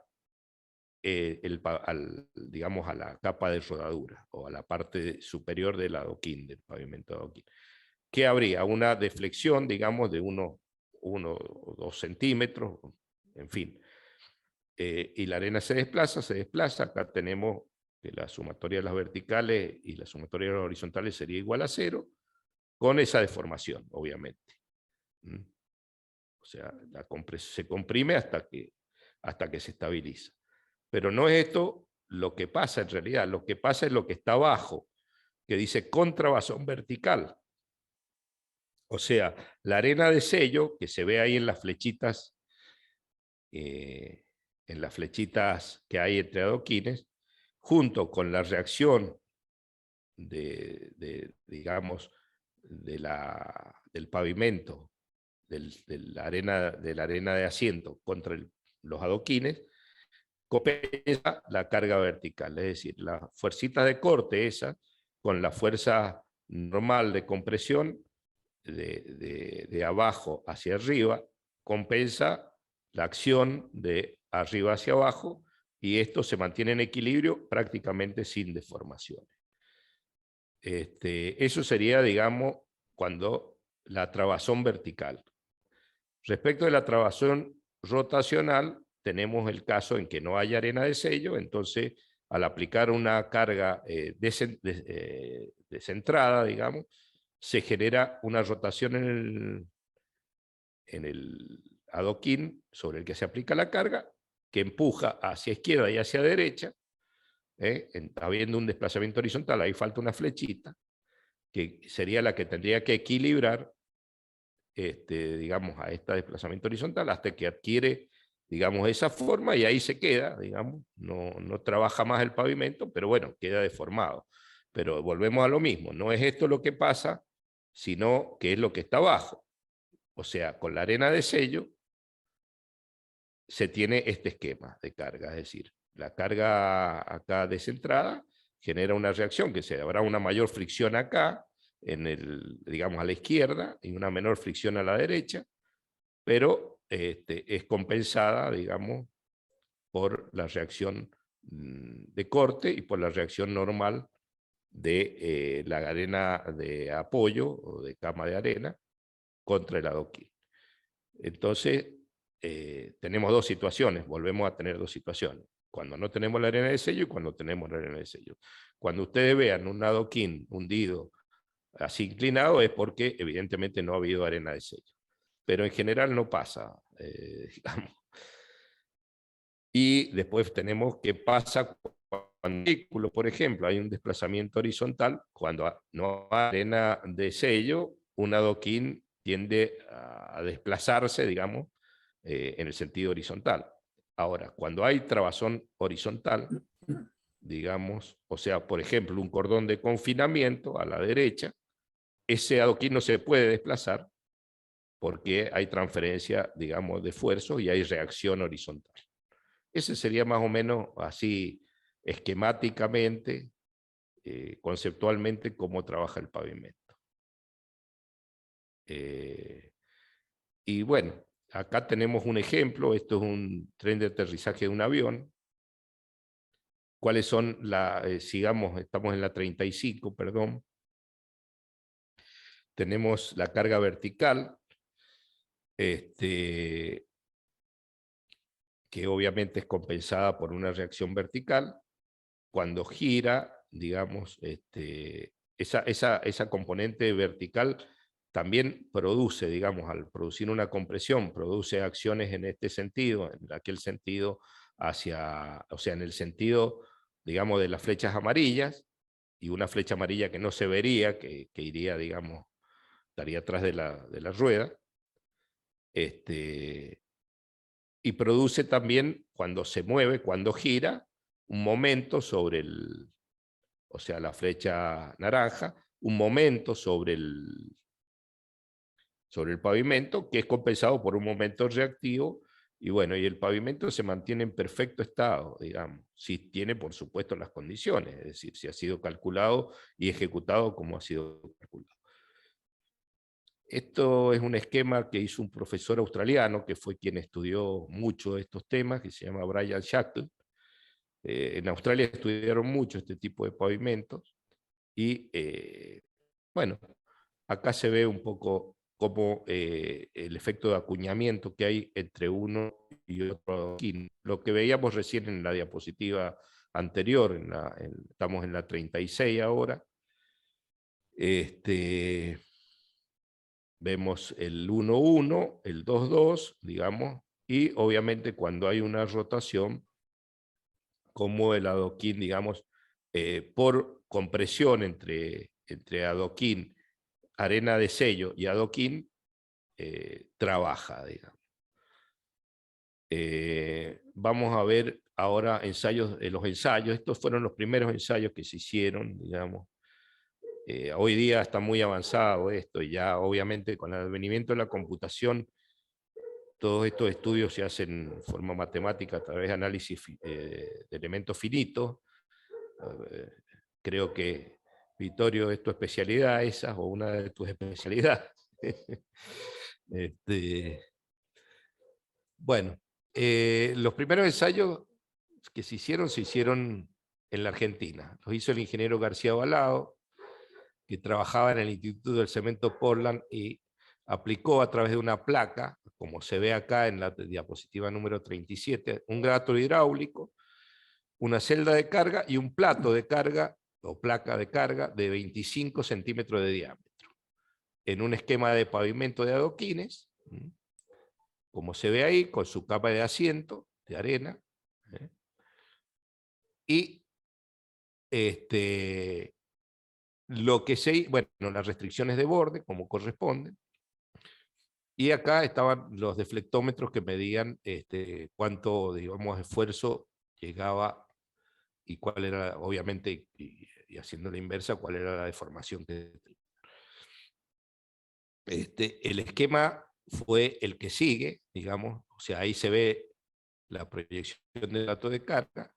digamos, a la capa de rodadura, o a la parte superior del adoquín, del pavimento de adoquín. ¿Qué habría? Una deflexión, digamos, de 1 o 2 centímetros, en fin. Y la arena se desplaza. Acá tenemos que la sumatoria de las verticales y la sumatoria de las horizontales sería igual a 0, con esa deformación, obviamente. O sea, se comprime hasta que se estabiliza. Pero no es esto lo que pasa en realidad, lo que pasa es lo que está abajo, que dice contravasón vertical. O sea, la arena de sello, que se ve ahí en las flechitas, que hay entre adoquines, junto con la reacción digamos, del pavimento, de la arena de asiento contra los adoquines, compensa la carga vertical, es decir, la fuercita de corte esa, con la fuerza normal de compresión de abajo hacia arriba, compensa la acción de arriba hacia abajo, y esto se mantiene en equilibrio prácticamente sin deformaciones. Eso sería, digamos, cuando la trabazón vertical. Respecto de la trabazón rotacional, tenemos el caso en que no hay arena de sello, entonces al aplicar una carga descentrada, digamos, se genera una rotación en el adoquín sobre el que se aplica la carga, que empuja hacia izquierda y hacia derecha, habiendo un desplazamiento horizontal, ahí falta una flechita, que sería la que tendría que equilibrar, digamos, a este desplazamiento horizontal hasta que adquiere, digamos, esa forma, y ahí se queda, digamos, no trabaja más el pavimento, pero bueno, queda deformado. Pero volvemos a lo mismo, no es esto lo que pasa, sino que es lo que está abajo. O sea, con la arena de sello se tiene este esquema de carga, es decir, la carga acá descentrada genera una reacción que habrá una mayor fricción acá, digamos, a la izquierda, y una menor fricción a la derecha, pero es compensada, digamos, por la reacción de corte y por la reacción normal de la arena de apoyo o de cama de arena contra el adoquín. Entonces, tenemos dos situaciones, volvemos a tener dos situaciones. Cuando no tenemos la arena de sello y cuando tenemos la arena de sello. Cuando ustedes vean un adoquín hundido así inclinado es porque evidentemente no ha habido arena de sello. Pero en general no pasa, digamos. Y después tenemos qué pasa cuando, por ejemplo, hay un desplazamiento horizontal, cuando no hay arena de sello, un adoquín tiende a desplazarse, digamos, en el sentido horizontal. Ahora, cuando hay trabazón horizontal, digamos, o sea, por ejemplo, un cordón de confinamiento a la derecha, ese adoquín no se puede desplazar porque hay transferencia, digamos, de esfuerzo y hay reacción horizontal. Ese sería más o menos así, esquemáticamente, conceptualmente, cómo trabaja el pavimento. Y bueno, acá tenemos un ejemplo, esto es un tren de aterrizaje de un avión. ¿Cuáles son sigamos, estamos en la 35, perdón. Tenemos la carga vertical, que obviamente es compensada por una reacción vertical. Cuando gira, digamos, esa componente vertical también produce, digamos, al producir una compresión, produce acciones en este sentido, en aquel sentido, o sea, en el sentido, digamos, de las flechas amarillas, y una flecha amarilla que no se vería, que iría, digamos, estaría atrás de la rueda. Y produce también, cuando se mueve, cuando gira, un momento sobre o sea, la flecha naranja, un momento sobre el pavimento, que es compensado por un momento reactivo, y bueno, y el pavimento se mantiene en perfecto estado, digamos, si tiene, por supuesto, las condiciones, es decir, si ha sido calculado y ejecutado como ha sido calculado. Esto es un esquema que hizo un profesor australiano, que fue quien estudió mucho estos temas, que se llama Brian Shackle. En Australia estudiaron mucho este tipo de pavimentos, y bueno, acá se ve un poco como el efecto de acuñamiento que hay entre uno y otro adoquín. Lo que veíamos recién en la diapositiva anterior, estamos en la 36 ahora. Vemos el 1-1, el 2-2, digamos, y obviamente cuando hay una rotación, como el adoquín, digamos, por compresión entre adoquín, arena de sello y adoquín, trabaja, digamos. Vamos a ver ahora los ensayos. Estos fueron los primeros ensayos que se hicieron, digamos. Hoy día está muy avanzado esto, y ya obviamente con el advenimiento de la computación, todos estos estudios se hacen en forma matemática a través de análisis de elementos finitos. Creo que, Vittorio, es tu especialidad esa, o una de tus especialidades. Bueno, los primeros ensayos que se hicieron en la Argentina. Los hizo el ingeniero García Balao, que trabajaba en el Instituto del Cemento Portland, y aplicó a través de una placa, como se ve acá en la diapositiva número 37, un gato hidráulico, una celda de carga y un plato de carga o placa de carga de 25 centímetros de diámetro, en un esquema de pavimento de adoquines, como se ve ahí, con su capa de asiento, de arena, y las restricciones de borde, como corresponden, y acá estaban los deflectómetros que medían cuánto, digamos, esfuerzo llegaba y cuál era, obviamente, y haciendo la inversa, cuál era la deformación que tenía. El esquema fue el que sigue, digamos, o sea, ahí se ve la proyección del dato de carga,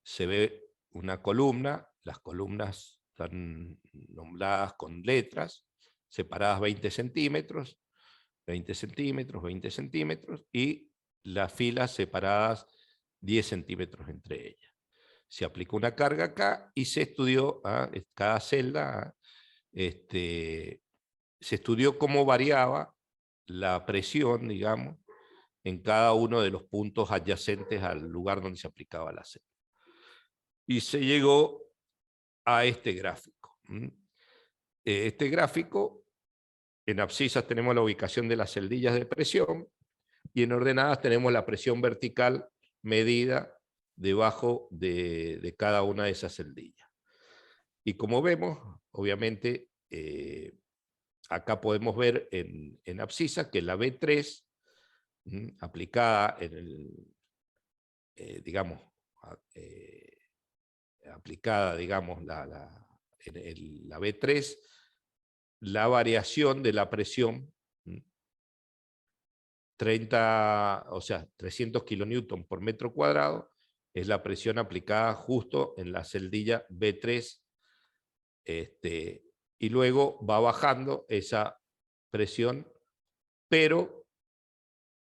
se ve una columna, las columnas están nombradas con letras, separadas 20 centímetros, 20 centímetros, 20 centímetros, y las filas separadas 10 centímetros entre ellas. Se aplicó una carga acá y se estudió cada celda, se estudió cómo variaba la presión, digamos, en cada uno de los puntos adyacentes al lugar donde se aplicaba la celda. Y se llegó a este gráfico. Este gráfico, en abscisas tenemos la ubicación de las celdillas de presión, y en ordenadas tenemos la presión vertical medida debajo de cada una de esas celdillas. Y como vemos, obviamente, acá podemos ver en abscisa que la B3, aplicada en digamos, aplicada, digamos, en la B3, la variación de la presión, 300 kilonewton por metro cuadrado, es la presión aplicada justo en la celdilla B3, y luego va bajando esa presión, pero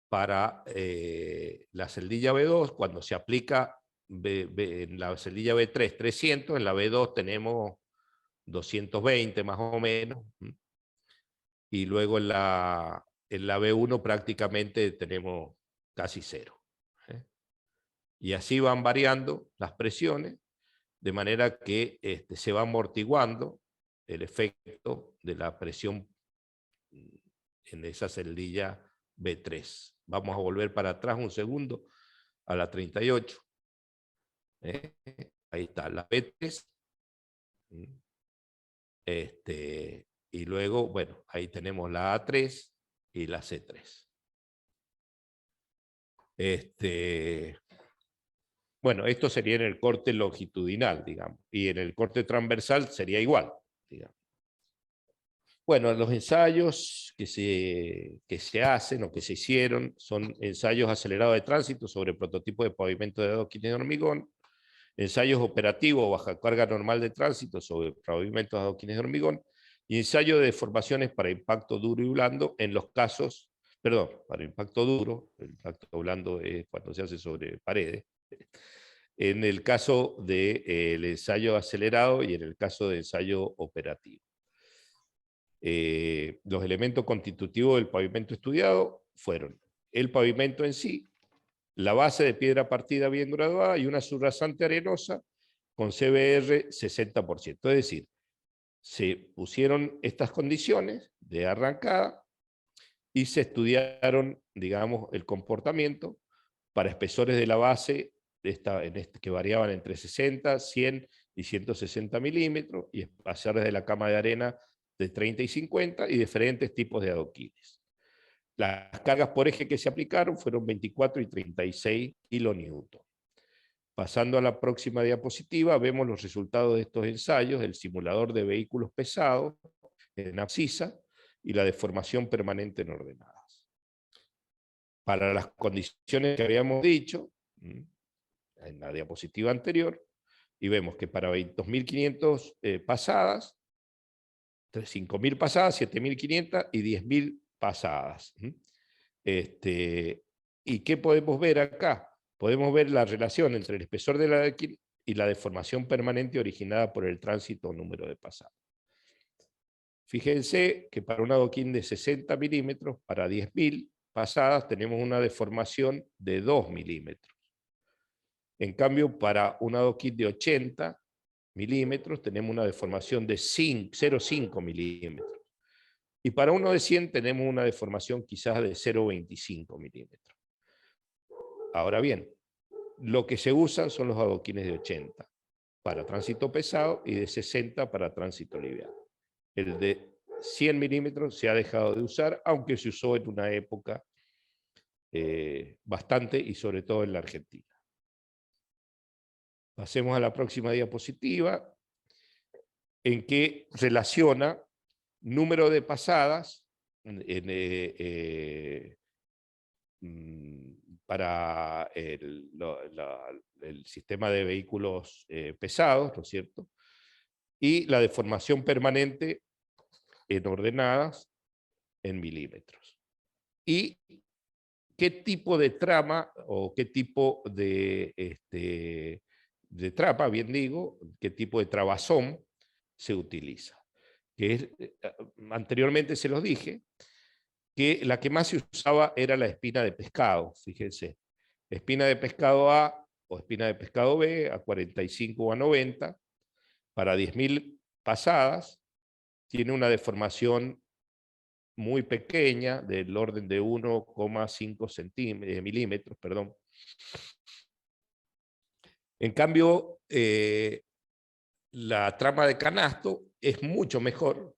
para la celdilla B2, cuando se aplica en la celdilla B3 300, en la B2 tenemos 220 más o menos, y luego en la B1 prácticamente tenemos casi cero. Y así van variando las presiones, de manera que se va amortiguando el efecto de la presión en esa celdilla B3. Vamos a volver para atrás un segundo a la 38. Ahí está la B3. Y luego, bueno, ahí tenemos la A3 y la C3. Bueno, esto sería en el corte longitudinal, digamos, y en el corte transversal sería igual, digamos. Bueno, los ensayos que se hacen o que se hicieron son ensayos acelerados de tránsito sobre prototipo de pavimento de adoquines de hormigón, ensayos operativos o baja carga normal de tránsito sobre pavimentos de adoquines de hormigón, y ensayo de deformaciones para impacto duro y blando en los casos, perdón, para impacto duro, el impacto blando es cuando se hace sobre paredes, en el caso del ensayo acelerado y en el caso de ensayo operativo. Los elementos constitutivos del pavimento estudiado fueron el pavimento en sí, la base de piedra partida bien graduada y una subrasante arenosa con CBR 60%. Es decir, se pusieron estas condiciones de arrancada y se estudiaron, digamos, el comportamiento para espesores de la base que variaban entre 60, 100 y 160 milímetros, y espesores de la cama de arena de 30 y 50, y diferentes tipos de adoquines. Las cargas por eje que se aplicaron fueron 24 y 36 kilonewton. Pasando a la próxima diapositiva, vemos los resultados de estos ensayos del simulador de vehículos pesados en abscisa y la deformación permanente en ordenadas. Para las condiciones que habíamos dicho en la diapositiva anterior, y vemos que para 22.500 pasadas, 5.000 pasadas, 7.500 y 10.000 pasadas. ¿Y qué podemos ver acá? Podemos ver la relación entre el espesor de la adoquín y la deformación permanente originada por el tránsito o número de pasadas. Fíjense que para un adoquín de 60 milímetros, para 10.000 pasadas, tenemos una deformación de 2 milímetros. En cambio, para un adoquín de 80 milímetros, tenemos una deformación de 0,5 milímetros. Y para uno de 100 tenemos una deformación quizás de 0,25 milímetros. Ahora bien, lo que se usan son los adoquines de 80 para tránsito pesado y de 60 para tránsito liviano. El de 100 milímetros se ha dejado de usar, aunque se usó en una época bastante, y sobre todo en la Argentina. Pasemos a la próxima diapositiva, en que relaciona número de pasadas para el sistema de vehículos pesados, ¿no es cierto? Y la deformación permanente en ordenadas en milímetros. Y qué tipo de trama o qué tipo de trapa, bien digo, qué tipo de trabazón se utiliza. Que es, anteriormente se los dije, que la que más se usaba era la espina de pescado, fíjense. Espina de pescado A o espina de pescado B a 45 o a 90, para 10.000 pasadas, tiene una deformación muy pequeña, del orden de 1,5 milímetros, perdón. En cambio, la trama de canasto es mucho mejor,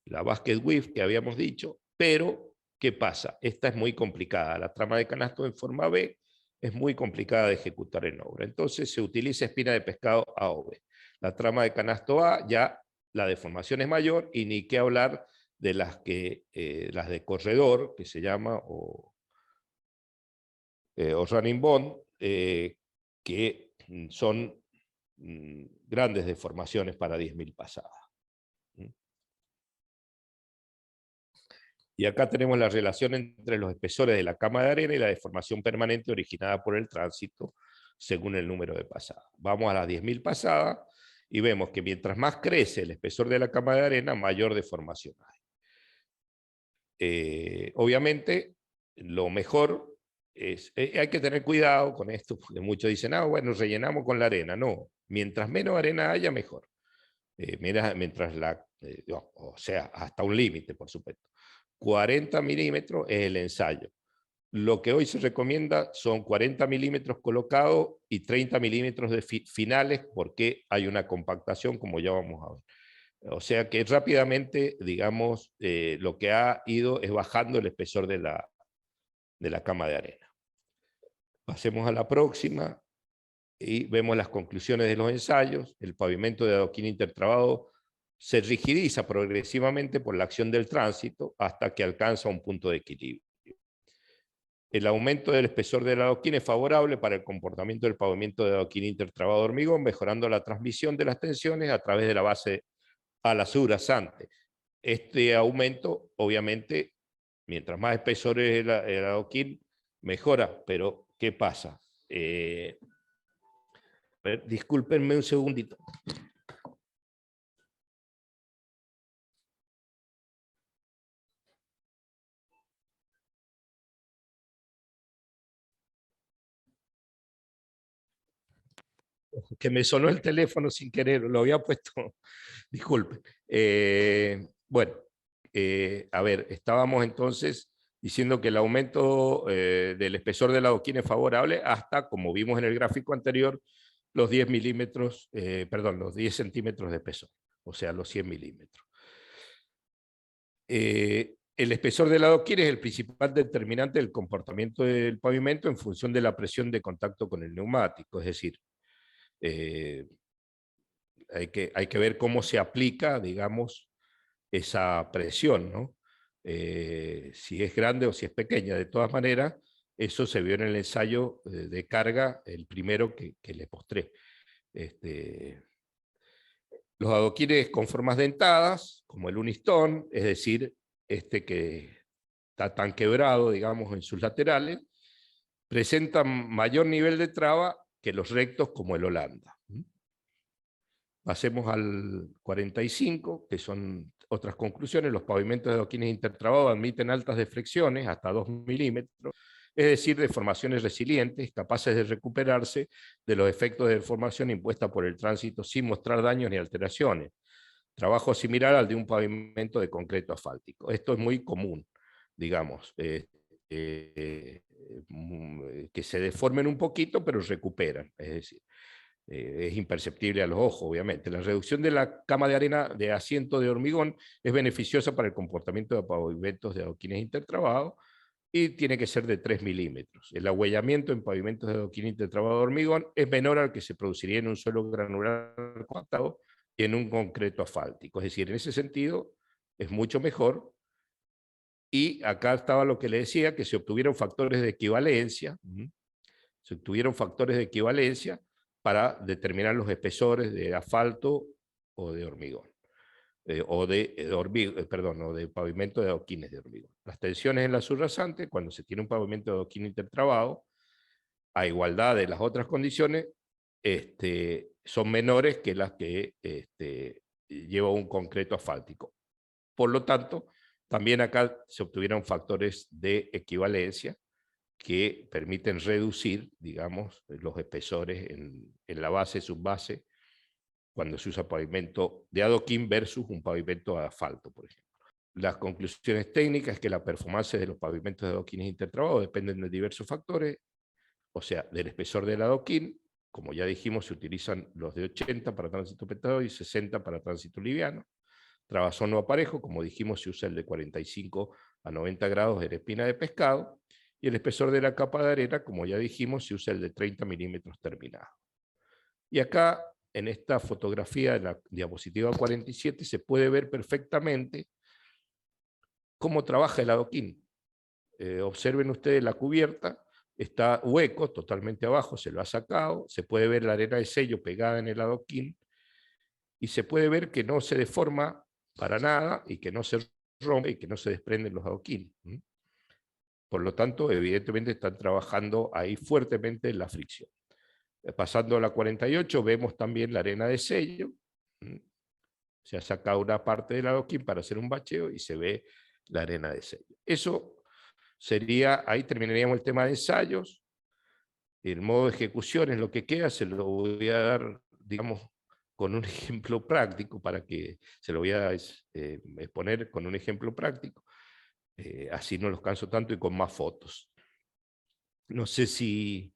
la basket weave que habíamos dicho, pero ¿qué pasa? Esta es muy complicada. La trama de canasto en forma B es muy complicada de ejecutar en obra. Entonces se utiliza espina de pescado A o B. La trama de canasto A, ya la deformación es mayor, y ni qué hablar de las de corredor, que se llama, o running bond, que son grandes deformaciones para 10.000 pasadas. Y acá tenemos la relación entre los espesores de la cama de arena y la deformación permanente originada por el tránsito según el número de pasadas. Vamos a las 10.000 pasadas y vemos que mientras más crece el espesor de la cama de arena, mayor deformación hay. Obviamente, lo mejor es, hay que tener cuidado con esto, porque muchos dicen, bueno, rellenamos con la arena. No, mientras menos arena haya, mejor. Mientras o sea, hasta un límite, por supuesto. 40 milímetros es el ensayo. Lo que hoy se recomienda son 40 milímetros colocados y 30 milímetros de finales, porque hay una compactación, como ya vamos a ver. O sea que rápidamente, digamos, lo que ha ido es bajando el espesor de la cama de arena. Pasemos a la próxima y vemos las conclusiones de los ensayos. El pavimento de adoquín intertrabado se rigidiza progresivamente por la acción del tránsito hasta que alcanza un punto de equilibrio. El aumento del espesor del adoquín es favorable para el comportamiento del pavimento de adoquín intertrabado de hormigón, mejorando la transmisión de las tensiones a través de la base a la subrasante. Este aumento, obviamente, mientras más espesor es el adoquín, mejora, pero ¿qué pasa? Discúlpenme un segundito. Que me sonó el teléfono sin querer, lo había puesto, disculpen. Bueno, a ver, estábamos entonces diciendo que el aumento del espesor del adoquín es favorable hasta, como vimos en el gráfico anterior, los 10 milímetros, perdón, los 10 centímetros de espesor, o sea, los 100 milímetros. El espesor del adoquín es el principal determinante del comportamiento del pavimento en función de la presión de contacto con el neumático, es decir, hay que ver cómo se aplica, digamos, esa presión, ¿no? Si es grande o si es pequeña. De todas maneras, eso se vio en el ensayo de carga, el primero que les mostré. Los adoquines con formas dentadas, como el Unistone, es decir, que está tan quebrado, digamos, en sus laterales, presentan mayor nivel de traba que los rectos como el Holanda. Pasemos al 45, que son otras conclusiones. Los pavimentos de adoquines intertrabados admiten altas deflexiones, hasta 2 milímetros, es decir, deformaciones resilientes, capaces de recuperarse de los efectos de deformación impuesta por el tránsito sin mostrar daños ni alteraciones. Trabajo similar al de un pavimento de concreto asfáltico. Esto es muy común, digamos, que se deformen un poquito, pero recuperan, es decir, es imperceptible a los ojos, obviamente. La reducción de la cama de arena de asiento de hormigón es beneficiosa para el comportamiento de pavimentos de adoquines intertrabados y tiene que ser de 3 milímetros. El ahuellamiento en pavimentos de adoquín intertrabado de hormigón es menor al que se produciría en un suelo granular compactado y en un concreto asfáltico. Es decir, en ese sentido es mucho mejor. Y acá estaba lo que le decía, que se obtuvieron factores de equivalencia. Se obtuvieron factores de equivalencia para determinar los espesores de asfalto o de hormigón, o de pavimento de adoquines de hormigón. Las tensiones en la subrasante, cuando se tiene un pavimento de adoquín intertrabado, a igualdad de las otras condiciones, son menores que las que lleva un concreto asfáltico. Por lo tanto, también acá se obtuvieron factores de equivalencia que permiten reducir, digamos, los espesores en la base, subbase, cuando se usa pavimento de adoquín versus un pavimento de asfalto, por ejemplo. Las conclusiones técnicas es que la performance de los pavimentos de adoquines intertrabados dependen de diversos factores, o sea, del espesor del adoquín. Como ya dijimos, se utilizan los de 80 para tránsito pesado y 60 para tránsito liviano. Trabazón no aparejo, como dijimos, se usa el de 45 a 90 grados de la espina de pescado, y el espesor de la capa de arena, como ya dijimos, se usa el de 30 milímetros terminado. Y acá, en esta fotografía de la diapositiva 47, se puede ver perfectamente cómo trabaja el adoquín. Observen ustedes la cubierta, está hueco, totalmente abajo, se lo ha sacado, se puede ver la arena de sello pegada en el adoquín, y se puede ver que no se deforma para nada, y que no se rompe, y que no se desprenden los adoquines. Por lo tanto, evidentemente están trabajando ahí fuertemente en la fricción. Pasando a la 48, vemos también la arena de sello. Se ha sacado una parte del adoquín para hacer un bacheo y se ve la arena de sello. Eso sería, ahí terminaríamos el tema de ensayos. El modo de ejecución es lo que queda, se lo voy a dar, digamos, con un ejemplo práctico, para que se lo voy a exponer con un ejemplo práctico. Así no los canso tanto y con más fotos. No sé si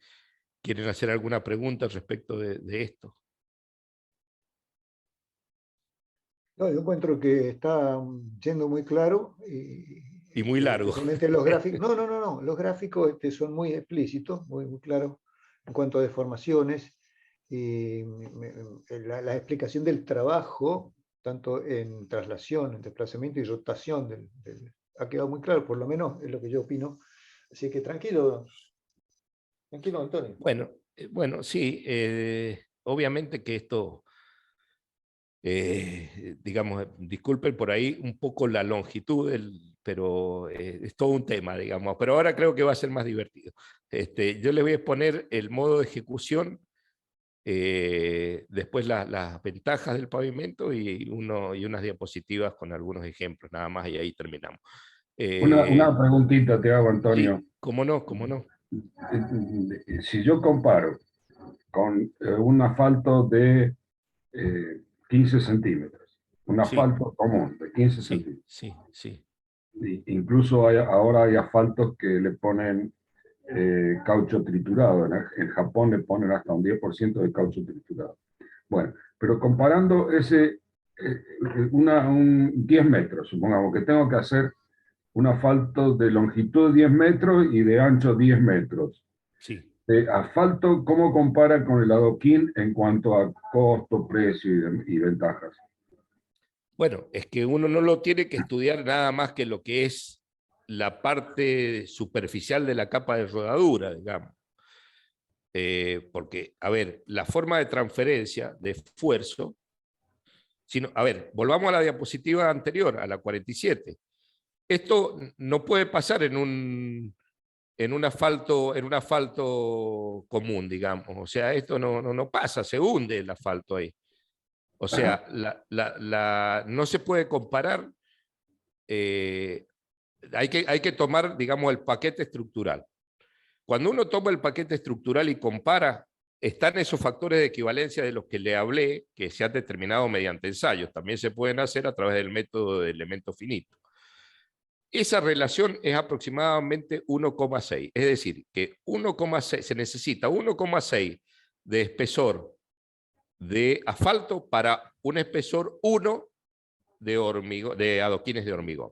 quieren hacer alguna pregunta respecto de esto. No, yo encuentro que está yendo muy claro Y muy largo. especialmente los gráficos. No, los gráficos son muy explícitos, muy claros en cuanto a deformaciones. Y la explicación del trabajo, tanto en traslación, en desplazamiento y rotación, ha quedado muy claro, por lo menos es lo que yo opino. Así que tranquilo, Antonio. Bueno, sí, obviamente que esto, digamos, disculpen por ahí un poco la longitud, pero es todo un tema, digamos, pero ahora creo que va a ser más divertido. Yo les voy a exponer el modo de ejecución, después las ventajas del pavimento y unas diapositivas con algunos ejemplos, nada más, y ahí terminamos. Una preguntita te hago, Antonio. Sí, cómo no, cómo no. Si yo comparo con un asfalto de 15 centímetros, un Sí, asfalto común de 15 sí, centímetros, sí. incluso ahora hay asfaltos que le ponen caucho triturado. En Japón le ponen hasta un 10% de caucho triturado. Bueno, pero comparando un 10 metros, supongamos que tengo que hacer un asfalto de longitud 10 metros y de ancho 10 metros. Sí. Asfalto, ¿cómo compara con el adoquín en cuanto a costo, precio y ventajas? Bueno, es que uno no lo tiene que estudiar nada más que lo que es la parte superficial de la capa de rodadura, digamos. Porque, a ver, la forma de transferencia de esfuerzo, a ver, volvamos a la diapositiva anterior, a la 47. Esto no puede pasar en un asfalto común, digamos. O sea, esto no pasa, se hunde el asfalto ahí. O sea, no se puede comparar, hay que tomar, digamos, el paquete estructural. Cuando uno toma el paquete estructural y compara, están esos factores de equivalencia de los que le hablé, que se han determinado mediante ensayos. También se pueden hacer a través del método de elemento finito. Esa relación es aproximadamente 1,6. Es decir, que 1,6 se necesita 1,6 de espesor de asfalto para un espesor 1 de adoquines de hormigón.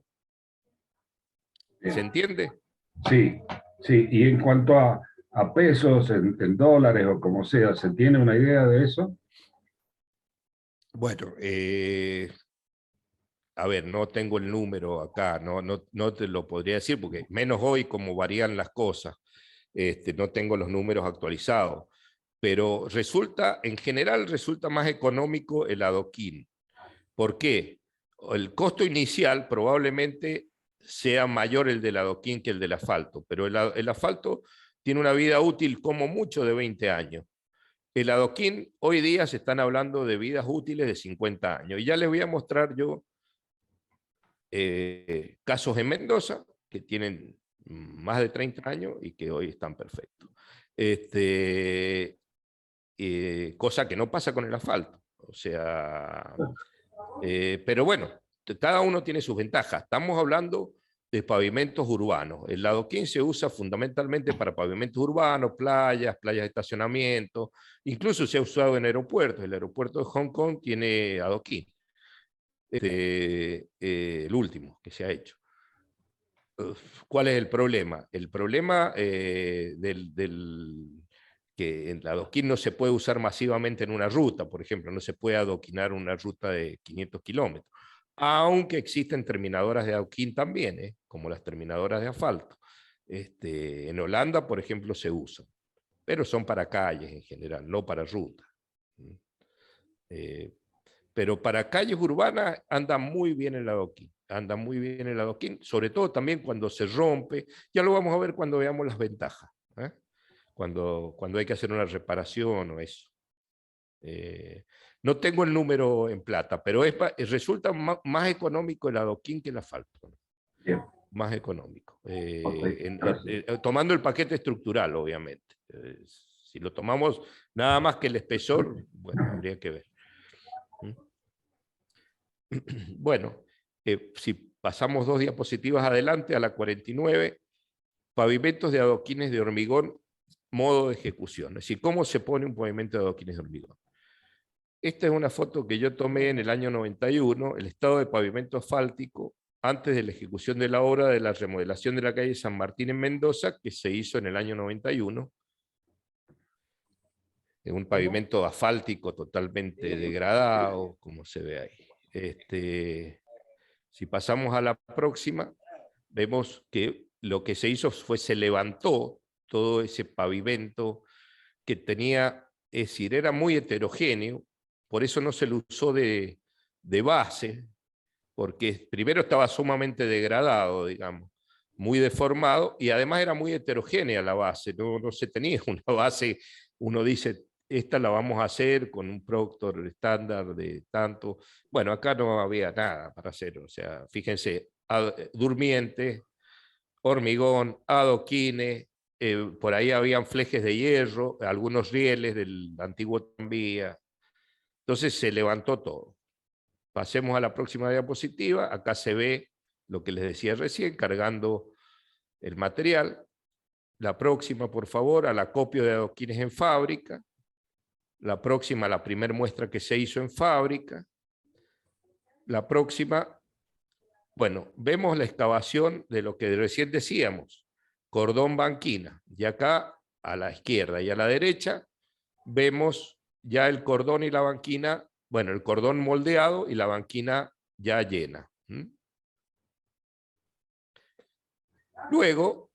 ¿Se entiende? Sí, sí. Y en cuanto a pesos, en dólares o como sea, ¿se tiene una idea de eso? Bueno, a ver, no tengo el número acá, no te lo podría decir, porque menos hoy como varían las cosas, no tengo los números actualizados, pero en general resulta más económico el adoquín. ¿Por qué? El costo inicial probablemente sea mayor el del adoquín que el del asfalto, pero el asfalto tiene una vida útil como mucho de 20 años. El adoquín, hoy día se están hablando de vidas útiles de 50 años. Y ya les voy a mostrar yo casos en Mendoza que tienen más de 30 años y que hoy están perfectos. Cosa que no pasa con el asfalto. O sea, pero bueno, cada uno tiene sus ventajas. Estamos hablando de pavimentos urbanos. El adoquín se usa fundamentalmente para pavimentos urbanos, playas de estacionamiento, incluso se ha usado en aeropuertos. El aeropuerto de Hong Kong tiene adoquín. El último que se ha hecho. ¿Cuál es el problema? El problema que el adoquín no se puede usar masivamente en una ruta, por ejemplo, no se puede adoquinar una ruta de 500 kilómetros, aunque existen terminadoras de adoquín también, como las terminadoras de asfalto. En Holanda, por ejemplo, se usan, pero son para calles en general, no para rutas. Pero para calles urbanas anda muy bien el adoquín, sobre todo también cuando se rompe. Ya lo vamos a ver cuando veamos las ventajas, ¿eh? Cuando hay que hacer una reparación o eso. No tengo el número en plata, pero resulta más económico el adoquín que el asfalto. Bien. Más económico. Okay, tomando el paquete estructural, obviamente. Si lo tomamos nada más que el espesor, bueno, habría que ver. Bueno, si pasamos 2 diapositivas adelante a la 49, pavimentos de adoquines de hormigón, modo de ejecución. Es decir, ¿cómo se pone un pavimento de adoquines de hormigón? Esta es una foto que yo tomé en el año 91, el estado de pavimento asfáltico antes de la ejecución de la obra de la remodelación de la calle San Martín en Mendoza, que se hizo en el año 91. Un pavimento asfáltico totalmente degradado, como se ve ahí. Si pasamos a la próxima, vemos que lo que se hizo fue, se levantó todo ese pavimento que tenía, es decir, era muy heterogéneo, por eso no se lo usó de base, porque primero estaba sumamente degradado, digamos, muy deformado, y además era muy heterogénea la base, no se tenía una base, uno dice, esta la vamos a hacer con un Proctor estándar de tanto. Bueno, acá no había nada para hacer, o sea, fíjense, durmiente, hormigón, adoquines, por ahí habían flejes de hierro, algunos rieles del antiguo tranvía. Entonces se levantó todo. Pasemos a la próxima diapositiva. Acá se ve lo que les decía recién, cargando el material. La próxima, por favor, al acopio de adoquines en fábrica. La próxima, la primera muestra que se hizo en fábrica. La próxima, bueno, vemos la excavación de lo que recién decíamos, cordón banquina. Y acá, a la izquierda y a la derecha, vemos ya el cordón y la banquina, bueno, el cordón moldeado y la banquina ya llena. Luego,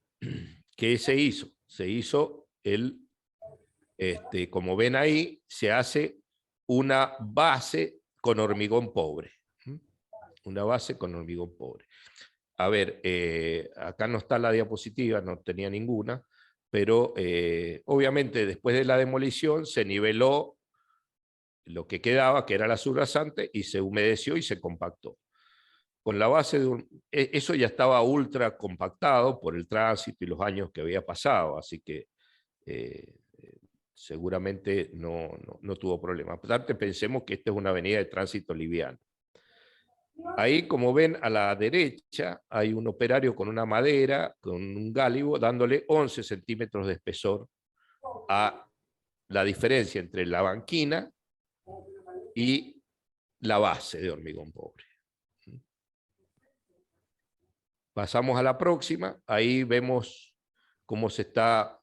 ¿qué se hizo? Se hizo como ven ahí, se hace una base con hormigón pobre. Una base con hormigón pobre. A ver, acá no está la diapositiva, no tenía ninguna, pero obviamente después de la demolición se niveló lo que quedaba, que era la subrasante, y se humedeció y se compactó. Con la base de eso ya estaba ultra compactado por el tránsito y los años que había pasado, así que seguramente no tuvo problema. Aparte, pensemos que esta es una avenida de tránsito liviano. Ahí, como ven, a la derecha hay un operario con una madera, con un gálibo, dándole 11 centímetros de espesor a la diferencia entre la banquina y la base de hormigón pobre. Pasamos a la próxima, ahí vemos cómo se está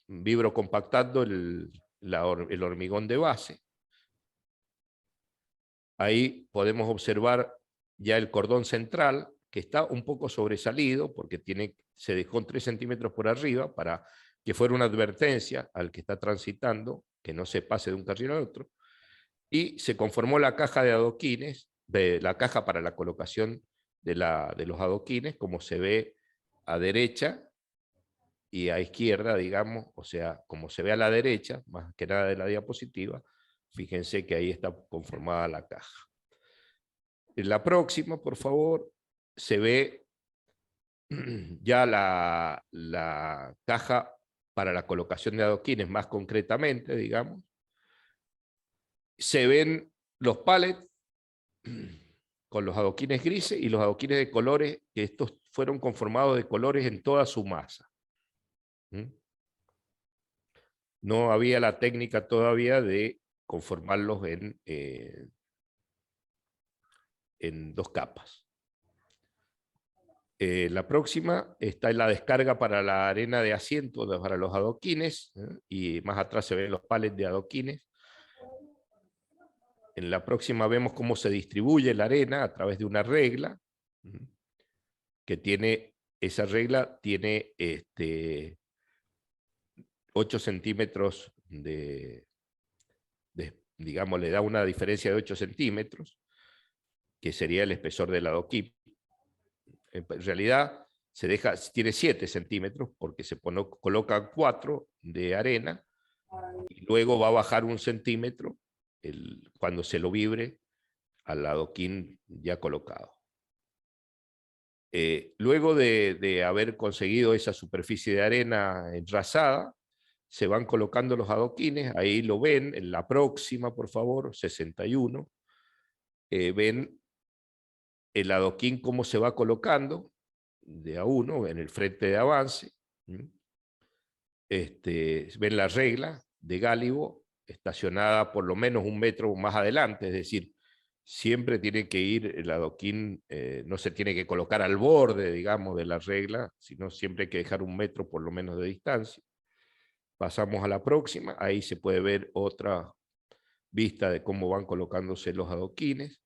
vibrocompactando el hormigón de base. Ahí podemos observar ya el cordón central, que está un poco sobresalido, porque se dejó 3 centímetros por arriba, para que fuera una advertencia al que está transitando, que no se pase de un carril al otro. Y se conformó la caja de adoquines, la caja para la colocación de los adoquines, como se ve a derecha y a izquierda, digamos, o sea, como se ve a la derecha, más que nada de la diapositiva, fíjense que ahí está conformada la caja. En la próxima, por favor, se ve ya la caja para la colocación de adoquines, más concretamente, digamos. Se ven los pallets con los adoquines grises y los adoquines de colores, que estos fueron conformados de colores en toda su masa. No había la técnica todavía de conformarlos en 2 capas. La próxima está en la descarga para la arena de asiento para los adoquines, y más atrás se ven los palets de adoquines. En la próxima vemos cómo se distribuye la arena a través de una regla, que tiene, esa regla tiene 8 centímetros digamos, le da una diferencia de 8 centímetros, que sería el espesor del adoquín. En realidad tiene 7 centímetros, porque se colocan 4 de arena, y luego va a bajar 1 centímetro cuando se lo vibre al adoquín ya colocado. Luego de haber conseguido esa superficie de arena enrasada, se van colocando los adoquines. Ahí lo ven, en la próxima, por favor, 61. Ven el adoquín cómo se va colocando. de A1 en el frente de avance. Ven la regla de gálibo estacionada por lo menos 1 metro más adelante, es decir, siempre tiene que ir el adoquín, no se tiene que colocar al borde, digamos, de la regla, sino siempre hay que dejar 1 metro por lo menos de distancia. Pasamos a la próxima, ahí se puede ver otra vista de cómo van colocándose los adoquines.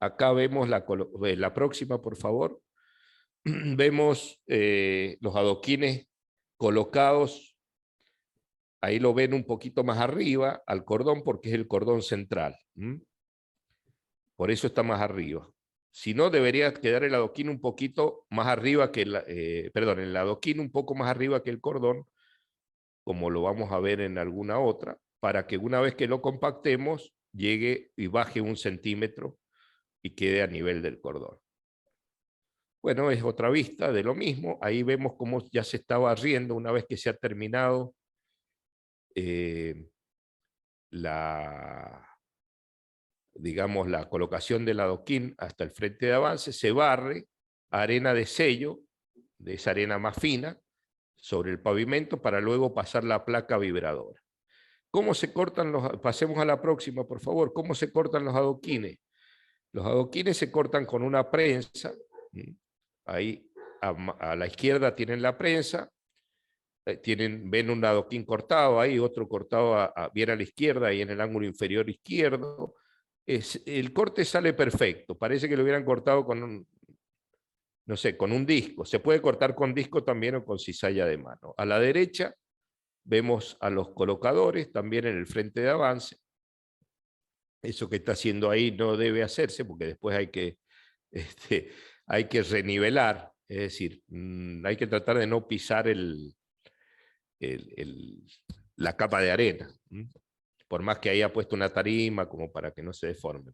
Acá vemos la próxima, por favor. Vemos los adoquines colocados, ahí lo ven un poquito más arriba al cordón porque es el cordón central. Por eso está más arriba. Si no, debería quedar el adoquín un poquito más arriba que el adoquín un poco más arriba que el cordón, como lo vamos a ver en alguna otra, para que una vez que lo compactemos, llegue y baje 1 centímetro y quede a nivel del cordón. Bueno, es otra vista de lo mismo. Ahí vemos cómo ya se está barriendo una vez que se ha terminado digamos, la colocación del adoquín hasta el frente de avance. Se barre arena de sello, de esa arena más fina, sobre el pavimento para luego pasar la placa vibradora. ¿Cómo se cortan pasemos a la próxima, por favor? ¿Cómo se cortan los adoquines? Los adoquines se cortan con una prensa. Ahí a la izquierda tienen la prensa, ven un adoquín cortado ahí, otro cortado bien a la izquierda y en el ángulo inferior izquierdo. El corte sale perfecto, parece que lo hubieran cortado con no sé, con un disco. Se puede cortar con disco también o con cizalla de mano. A la derecha vemos a los colocadores también en el frente de avance. Eso que está haciendo ahí no debe hacerse porque después hay que renivelar, es decir, hay que tratar de no pisar la capa de arena, por más que haya puesto una tarima como para que no se deforme.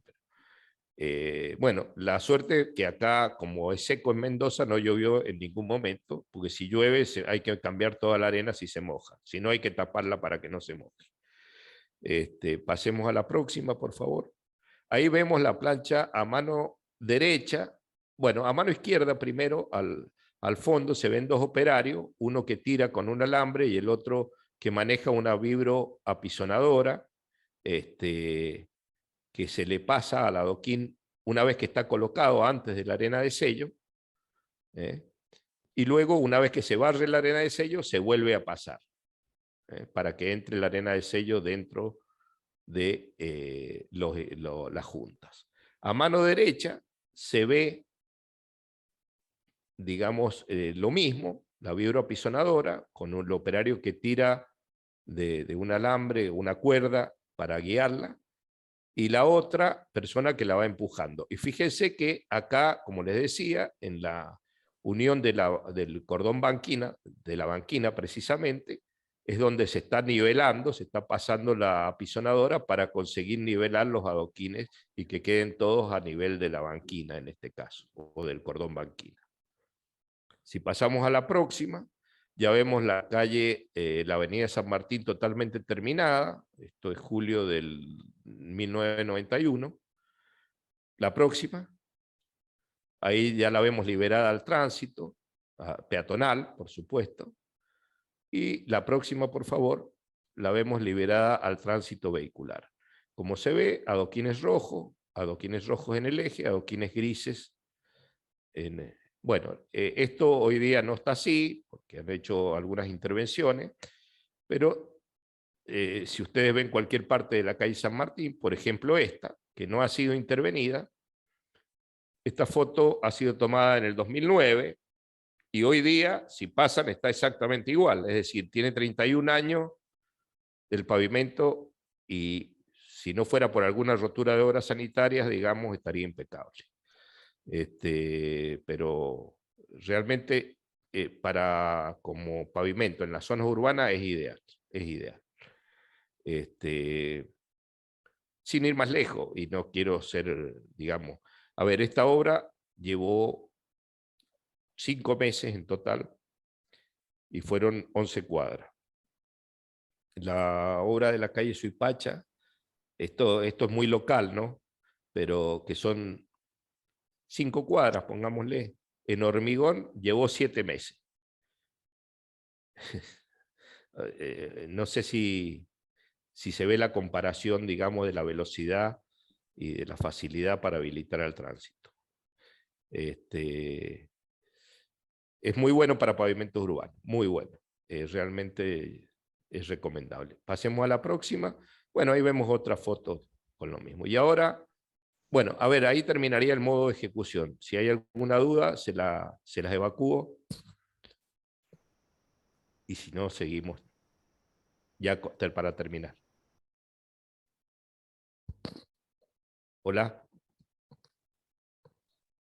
Bueno, la suerte que acá, como es seco en Mendoza, no llovió en ningún momento, porque si llueve hay que cambiar toda la arena si se moja, si no hay que taparla para que no se moje. Pasemos a la próxima, por favor. Ahí vemos la plancha a mano derecha, bueno, a mano izquierda primero, al fondo se ven 2 operarios, uno que tira con un alambre y el otro que maneja una vibroapisonadora, que se le pasa al adoquín una vez que está colocado antes de la arena de sello, y luego una vez que se barre la arena de sello se vuelve a pasar, para que entre la arena de sello dentro de las juntas. A mano derecha se ve, digamos, lo mismo, la vibroapisonadora con el operario que tira de un alambre, una cuerda para guiarla, y la otra persona que la va empujando. Y fíjense que acá, como les decía, en la unión del cordón banquina, de la banquina precisamente, es donde se está nivelando, se está pasando la apisonadora para conseguir nivelar los adoquines y que queden todos a nivel de la banquina en este caso, o del cordón banquina. Si pasamos a la próxima, ya vemos la calle, la avenida San Martín totalmente terminada. Esto es julio del 1991. La próxima. Ahí ya la vemos liberada al tránsito, peatonal, por supuesto. Y la próxima, por favor, la vemos liberada al tránsito vehicular. Como se ve, adoquines rojos en el eje, adoquines grises en... Bueno, esto hoy día no está así, porque han hecho algunas intervenciones, pero si ustedes ven cualquier parte de la calle San Martín, por ejemplo esta, que no ha sido intervenida, esta foto ha sido tomada en el 2009, y hoy día, si pasan, está exactamente igual, es decir, tiene 31 años el pavimento, y si no fuera por alguna rotura de obras sanitarias, digamos, estaría impecable. Pero realmente como pavimento en las zonas urbanas es ideal, es ideal. Sin ir más lejos, y no quiero ser, digamos, a ver, esta obra llevó 5 meses en total y fueron 11 cuadras. La obra de la calle Suipacha, esto es muy local, ¿no? Pero que son 5 cuadras, pongámosle. en hormigón llevó 7 meses. No sé si se ve la comparación, digamos, de la velocidad y de la facilidad para habilitar al tránsito. Es muy bueno para pavimentos urbanos, muy bueno. Realmente es recomendable. Pasemos a la próxima. Bueno, ahí vemos otra foto con lo mismo. Y ahora, bueno, a ver, ahí terminaría el modo de ejecución. Si hay alguna duda, se las evacúo. Y si no, seguimos ya para terminar. Hola.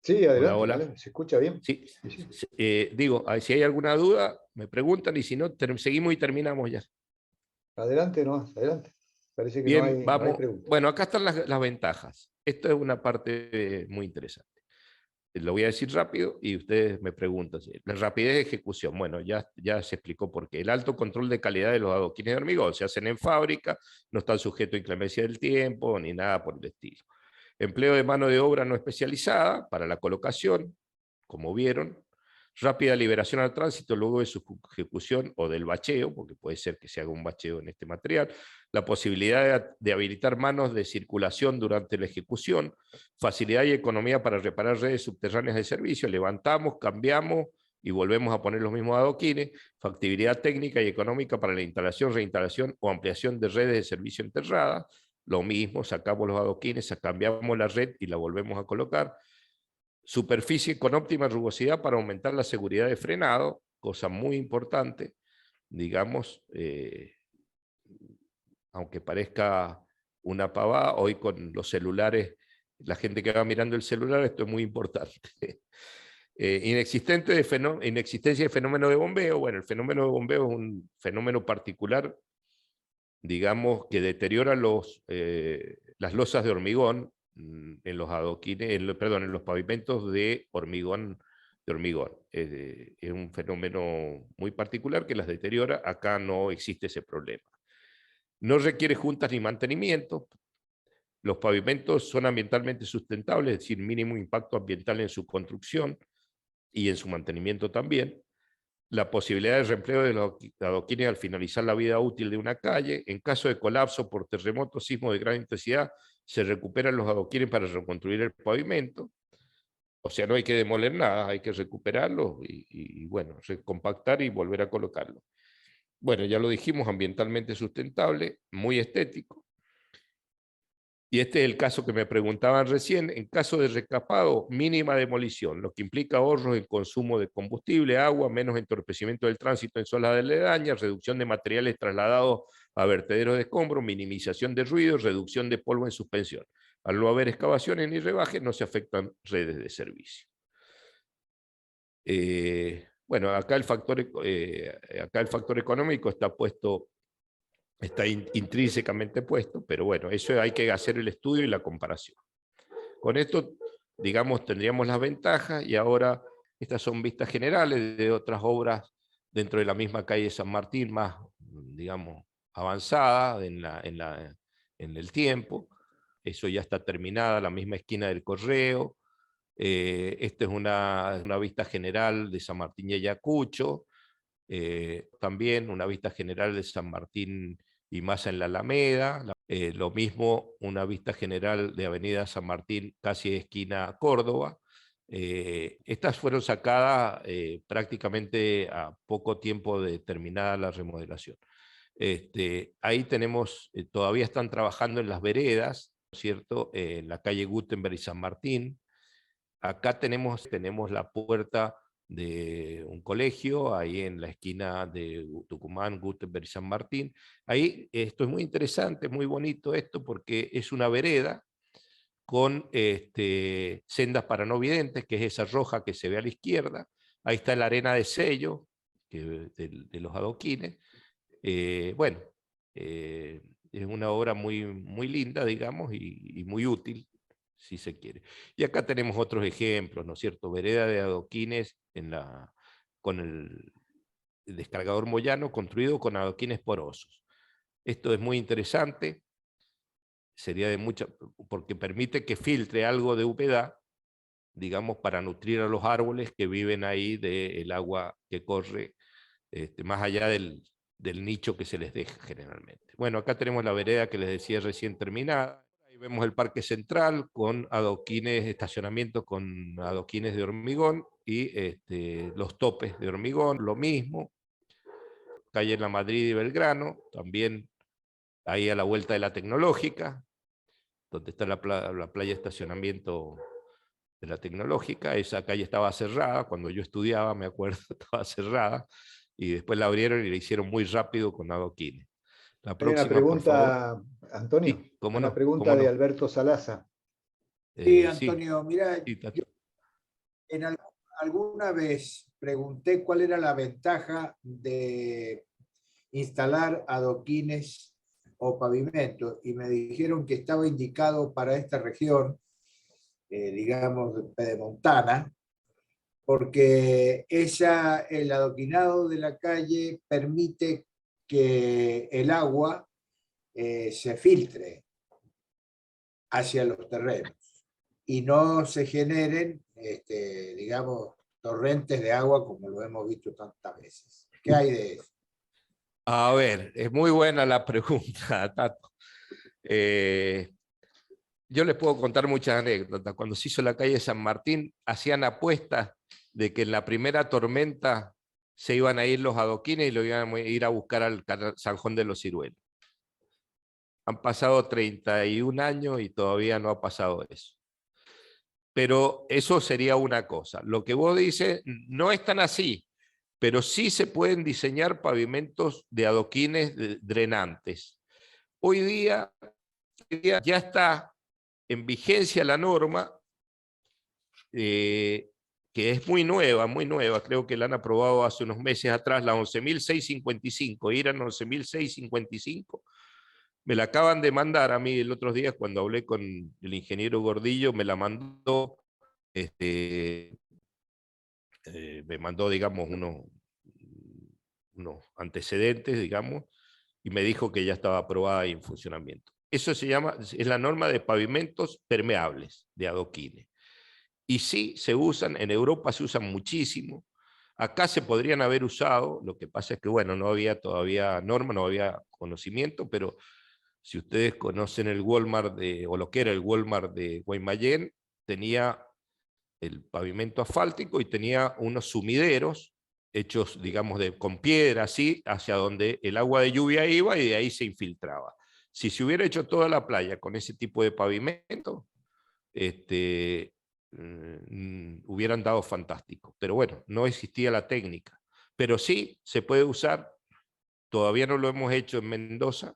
Sí, adelante, Hola. adelante. ¿Se escucha bien? Sí, Sí, sí. digo, si hay alguna duda, me preguntan y si no, seguimos y terminamos ya. Adelante, no, adelante. Parece que no Bien, hay vamos. preguntas. Bueno, acá están las ventajas. Esto es una parte muy interesante. Lo voy a decir rápido y ustedes me preguntan. La rapidez de ejecución, bueno, ya se explicó por qué. El alto control de calidad de los adoquines de hormigón se hacen en fábrica, no están sujetos a inclemencia del tiempo ni nada por el estilo. Empleo de mano de obra no especializada para la colocación, como vieron. Rápida liberación al tránsito luego de su ejecución o del bacheo, porque puede ser que se haga un bacheo en este material. La posibilidad de habilitar manos de circulación durante la ejecución. Facilidad y economía para reparar redes subterráneas de servicio. Levantamos, cambiamos y volvemos a poner los mismos adoquines. Factibilidad técnica y económica para la instalación, reinstalación o ampliación de redes de servicio enterradas. Lo mismo, sacamos los adoquines, cambiamos la red y la volvemos a colocar. Superficie con óptima rugosidad para aumentar la seguridad de frenado, cosa muy importante, digamos, aunque parezca una pavada, hoy con los celulares, la gente que va mirando el celular, esto es muy importante. Inexistencia de fenómeno de bombeo. Bueno, el fenómeno de bombeo es un fenómeno particular, digamos, que deteriora las losas de hormigón en los adoquines, en los pavimentos de hormigón. Es un fenómeno muy particular que las deteriora. Acá no existe ese problema. No requiere juntas ni mantenimiento. Los pavimentos son ambientalmente sustentables, es decir, mínimo impacto ambiental en su construcción y en su mantenimiento también. La posibilidad de reempleo de los adoquines al finalizar la vida útil de una calle. En caso de colapso por terremoto, sismo de gran intensidad, se recuperan los adoquines para reconstruir el pavimento. O sea, no hay que demoler nada, hay que recuperarlo y bueno, recompactar y volver a colocarlo. Bueno, ya lo dijimos, ambientalmente sustentable, muy estético. Y este es el caso que me preguntaban recién. En caso de recapado, mínima demolición, lo que implica ahorros en consumo de combustible, agua, menos entorpecimiento del tránsito en zonas aledañas, reducción de materiales trasladados a vertederos de escombros, minimización de ruidos, reducción de polvo en suspensión. Al no haber excavaciones ni rebajes, no se afectan redes de servicio. Bueno, acá el factor económico está puesto, está intrínsecamente puesto, pero bueno, eso hay que hacer el estudio y la comparación. Con esto, digamos, tendríamos las ventajas y ahora estas son vistas generales de otras obras dentro de la misma calle San Martín, más, digamos, avanzada en el tiempo. Eso ya está terminada, la misma esquina del Correo. Esta es una vista general de San Martín y Ayacucho. También una vista general de San Martín y Maza en la Alameda. Lo mismo, una vista general de Avenida San Martín, casi esquina Córdoba. Estas fueron sacadas prácticamente a poco tiempo de terminada la remodelación. Ahí tenemos, todavía están trabajando en las veredas, ¿cierto? En la calle Gutenberg y San Martín. Acá tenemos la puerta de un colegio, ahí en la esquina de Tucumán, Gutenberg y San Martín. Ahí esto es muy interesante, muy bonito esto, porque es una vereda con sendas para no videntes, que es esa roja que se ve a la izquierda. Ahí está la arena de sello de los adoquines. Bueno, es una obra muy, muy linda, digamos, y muy útil, si se quiere. Y acá tenemos otros ejemplos, ¿no es cierto? Vereda de adoquines con el descargador Moyano construido con adoquines porosos. Esto es muy interesante, sería de mucha, porque permite que filtre algo de humedad digamos, para nutrir a los árboles que viven ahí del agua que corre más allá del nicho que se les deja generalmente. Bueno, acá tenemos la vereda que les decía recién terminada. Ahí vemos el Parque Central con adoquines, estacionamientos con adoquines de hormigón y los topes de hormigón, lo mismo. Calle La Madrid y Belgrano, también ahí a la vuelta de la Tecnológica, donde está la playa de estacionamiento de la Tecnológica. Esa calle estaba cerrada, cuando yo estudiaba, me acuerdo, estaba cerrada, y después la abrieron y la hicieron muy rápido con adoquines. La Hay una próxima, por favor. pregunta, Antonio, Sí, cómo una no, pregunta cómo de no. Alberto Salaza. Sí, Sí, Antonio, mira, sí, yo alguna vez pregunté cuál era la ventaja de instalar adoquines o pavimentos y me dijeron que estaba indicado para esta región, digamos, pedemontana, porque el adoquinado de la calle permite que el agua se filtre hacia los terrenos y no se generen, digamos, torrentes de agua como lo hemos visto tantas veces. ¿Qué hay de eso? A ver, es muy buena la pregunta, Tato. Yo les puedo contar muchas anécdotas. Cuando se hizo la calle San Martín, hacían apuestas de que en la primera tormenta se iban a ir los adoquines y lo iban a ir a buscar al Sanjón de los Ciruelos. Han pasado 31 años y todavía no ha pasado eso. Pero eso sería una cosa. Lo que vos dices no es tan así, pero sí se pueden diseñar pavimentos de adoquines drenantes. Hoy día ya está en vigencia la norma, que es muy nueva, creo que la han aprobado hace unos meses atrás, la 11.655, IRAN 11.655, me la acaban de mandar a mí el otro día cuando hablé con el ingeniero Gordillo, me la mandó, me mandó, digamos, unos antecedentes, digamos, y me dijo que ya estaba aprobada y en funcionamiento. Eso se llama, es la norma de pavimentos permeables de adoquines. Y sí, se usan, en Europa se usan muchísimo, acá se podrían haber usado, lo que pasa es que, bueno, no había todavía norma, no había conocimiento, pero si ustedes conocen el Walmart, o lo que era el Walmart de Guaymallén, tenía el pavimento asfáltico y tenía unos sumideros hechos, digamos, con piedra, así, hacia donde el agua de lluvia iba y de ahí se infiltraba. Si se hubiera hecho toda la playa con ese tipo de pavimento, hubieran dado fantástico. Pero bueno, no existía la técnica. Pero sí se puede usar, todavía no lo hemos hecho en Mendoza,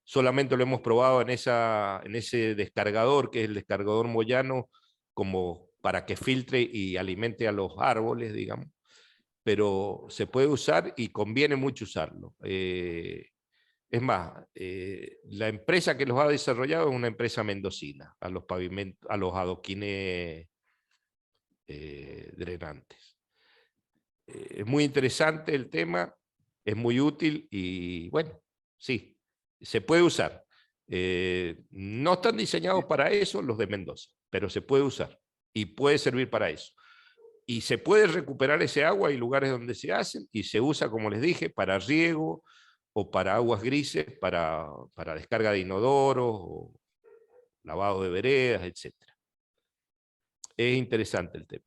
solamente lo hemos probado en ese descargador, que es el descargador Moyano, como para que filtre y alimente a los árboles, digamos. Pero se puede usar y conviene mucho usarlo. Es más, la empresa que los ha desarrollado es una empresa mendocina, a los pavimentos, a los adoquines drenantes. Es muy interesante el tema, es muy útil y bueno, sí, se puede usar. No están diseñados para eso los de Mendoza, pero se puede usar y puede servir para eso. Y se puede recuperar ese agua, hay lugares donde se hacen y se usa, como les dije, para riego o para aguas grises, para descarga de inodoros o lavado de veredas, etc. Es interesante el tema.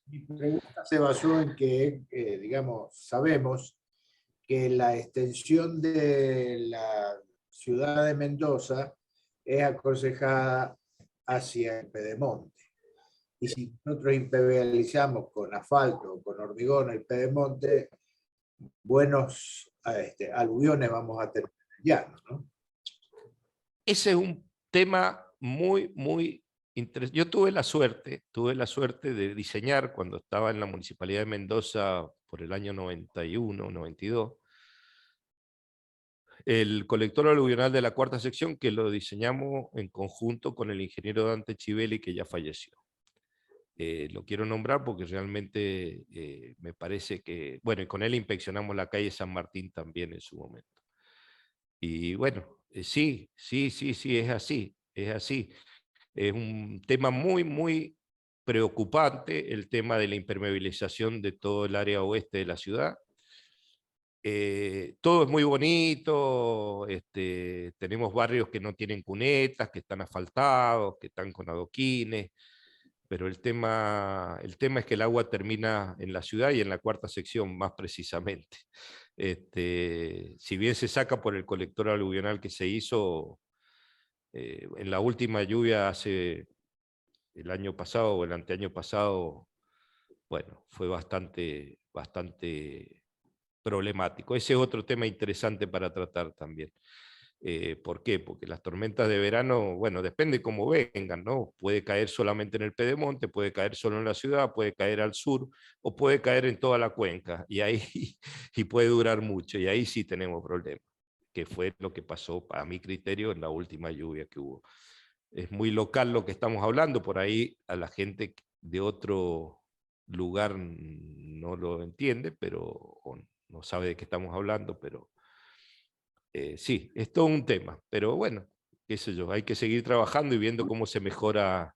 Mi pregunta se basó en que, digamos, sabemos que la extensión de la ciudad de Mendoza es aconsejada hacia el pedemonte. Y si nosotros impermeabilizamos con asfalto, con hormigón el pedemonte, buenos aluviones vamos a tener ya, ¿no? Ese es un tema muy, muy interesante. Yo tuve la suerte de diseñar cuando estaba en la Municipalidad de Mendoza por el año 91, 92, el colector aluvional de la cuarta sección, que lo diseñamos en conjunto con el ingeniero Dante Chivelli, que ya falleció. Lo quiero nombrar porque realmente me parece que, bueno, y con él inspeccionamos la calle San Martín también en su momento. Y bueno, sí, es así, es así. Es un tema muy, muy preocupante el tema de la impermeabilización de todo el área oeste de la ciudad. Todo es muy bonito, tenemos barrios que no tienen cunetas, que están asfaltados, que están con adoquines, pero el tema es que el agua termina en la ciudad y en la cuarta sección más precisamente. Si bien se saca por el colector aluvional que se hizo en la última lluvia hace el año pasado o el anteaño pasado, bueno, fue bastante problemático. Ese es otro tema interesante para tratar también. ¿Por qué? Porque las tormentas de verano, bueno, depende cómo vengan, ¿no? Puede caer solamente en el pedemonte, puede caer solo en la ciudad, puede caer al sur, o puede caer en toda la cuenca, y ahí y puede durar mucho, y ahí sí tenemos problemas, que fue lo que pasó, a mi criterio, en la última lluvia que hubo. Es muy local lo que estamos hablando, por ahí a la gente de otro lugar no lo entiende, pero o no sabe de qué estamos hablando, pero sí, es todo un tema. Pero bueno, qué sé yo, hay que seguir trabajando y viendo cómo se mejoran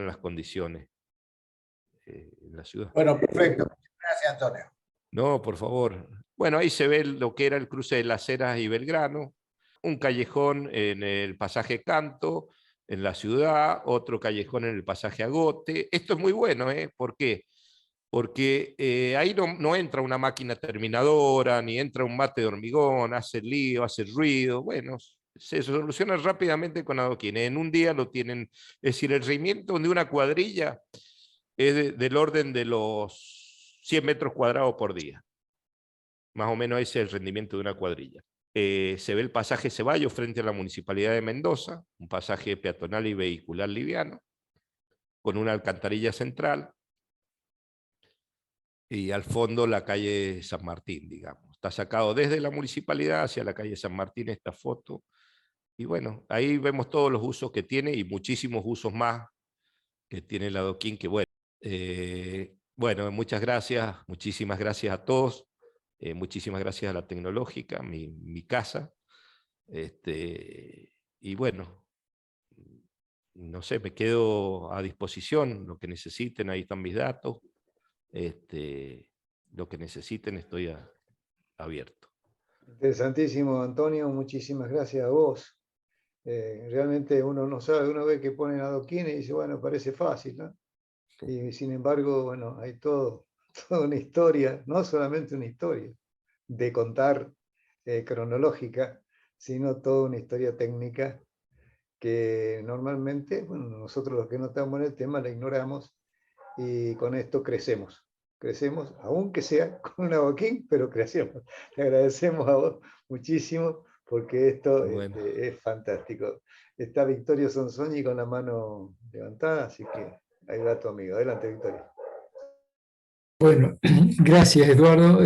las condiciones en la ciudad. Bueno, perfecto. Gracias, Antonio. No, por favor. Bueno, ahí se ve lo que era el cruce de Las Heras y Belgrano, un callejón en el pasaje Canto, en la ciudad, otro callejón en el pasaje Agote. Esto es muy bueno, ¿eh? ¿Por qué? Porque ahí no entra una máquina terminadora, ni entra un mate de hormigón, hace lío, hace ruido. Bueno, se soluciona rápidamente con adoquines. En un día lo tienen. Es decir, el rendimiento de una cuadrilla es del orden de los 100 metros cuadrados por día. Más o menos ese es el rendimiento de una cuadrilla. Se ve el pasaje Ceballos frente a la Municipalidad de Mendoza, un pasaje peatonal y vehicular liviano, con una alcantarilla central, y al fondo la calle San Martín, digamos. Está sacado desde la municipalidad hacia la calle San Martín esta foto. Y bueno, ahí vemos todos los usos que tiene y muchísimos usos más que tiene el adoquín, que bueno. Bueno, muchas gracias, muchísimas gracias a todos. Muchísimas gracias a la Tecnológica, mi casa. Y bueno, no sé, me quedo a disposición, lo que necesiten, ahí están mis datos. Lo que necesiten, estoy abierto. Interesantísimo, Antonio, muchísimas gracias a vos. Realmente uno no sabe, uno ve que ponen adoquines y dice, bueno, parece fácil, ¿no? Y sin embargo, bueno, hay toda una historia, no solamente una historia de contar cronológica, sino toda una historia técnica que normalmente, bueno, nosotros los que no estamos en el tema la ignoramos y con esto crecemos. Crecemos, aunque sea con un adoquín, pero crecemos. Te agradecemos a vos muchísimo porque esto Bueno. es fantástico. Está Victorio Sonsoni con la mano levantada, así que ahí va tu amigo. Adelante, Victorio. Bueno, gracias, Eduardo.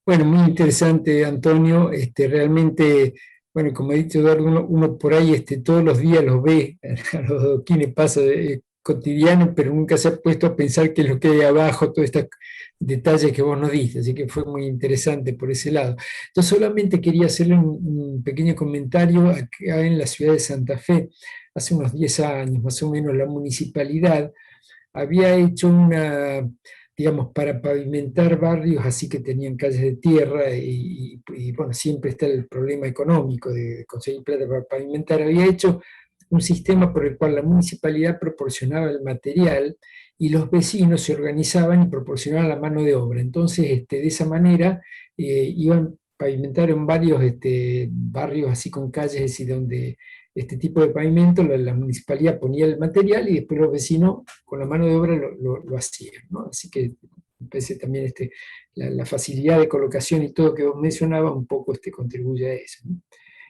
Bueno, muy interesante, Antonio. Realmente, bueno, como ha dicho Eduardo, uno por ahí todos los días los ve, a los adoquines pasa cotidiano, pero nunca se ha puesto a pensar qué es lo que hay abajo, todos estos detalles que vos nos diste, así que fue muy interesante por ese lado. Yo solamente quería hacerle un pequeño comentario acá en la ciudad de Santa Fe. Hace unos 10 años, más o menos, la municipalidad había hecho digamos, para pavimentar barrios así que tenían calles de tierra y bueno, siempre está el problema económico de conseguir plata para pavimentar. Había hecho un sistema por el cual la municipalidad proporcionaba el material y los vecinos se organizaban y proporcionaban la mano de obra. Entonces, de esa manera, iban pavimentaron varios barrios así con calles así donde este tipo de pavimento, la municipalidad ponía el material y después los vecinos con la mano de obra lo hacían, ¿no? Así que empecé también la facilidad de colocación y todo que vos mencionabas un poco contribuye a eso, ¿no?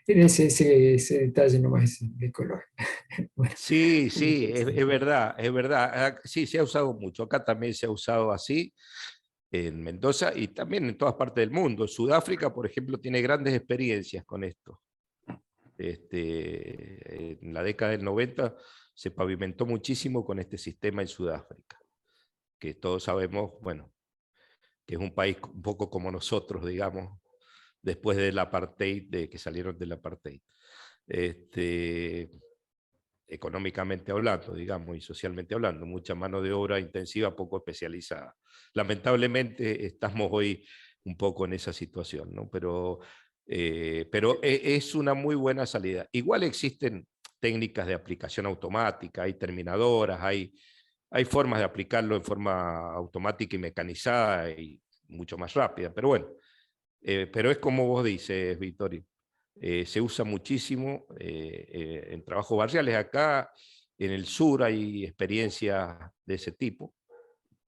Era ese detalle nomás de color. Bueno, Sí, sí, es verdad, es verdad. Sí, se ha usado mucho. Acá también se ha usado así, en Mendoza y también en todas partes del mundo. Sudáfrica, por ejemplo, tiene grandes experiencias con esto. En la década del 90 se pavimentó muchísimo con este sistema en Sudáfrica, que todos sabemos, bueno, que es un país un poco como nosotros, digamos, después del apartheid, de que salieron del apartheid. económicamente hablando, digamos, y socialmente hablando, mucha mano de obra intensiva, poco especializada. Lamentablemente estamos hoy un poco en esa situación, ¿no? Pero es una muy buena salida. Igual existen técnicas de aplicación automática, hay terminadoras, hay formas de aplicarlo en forma automática y mecanizada y mucho más rápida, pero bueno, pero es como vos dices, Vittorio, se usa muchísimo en trabajos barriales. Acá en el sur hay experiencias de ese tipo,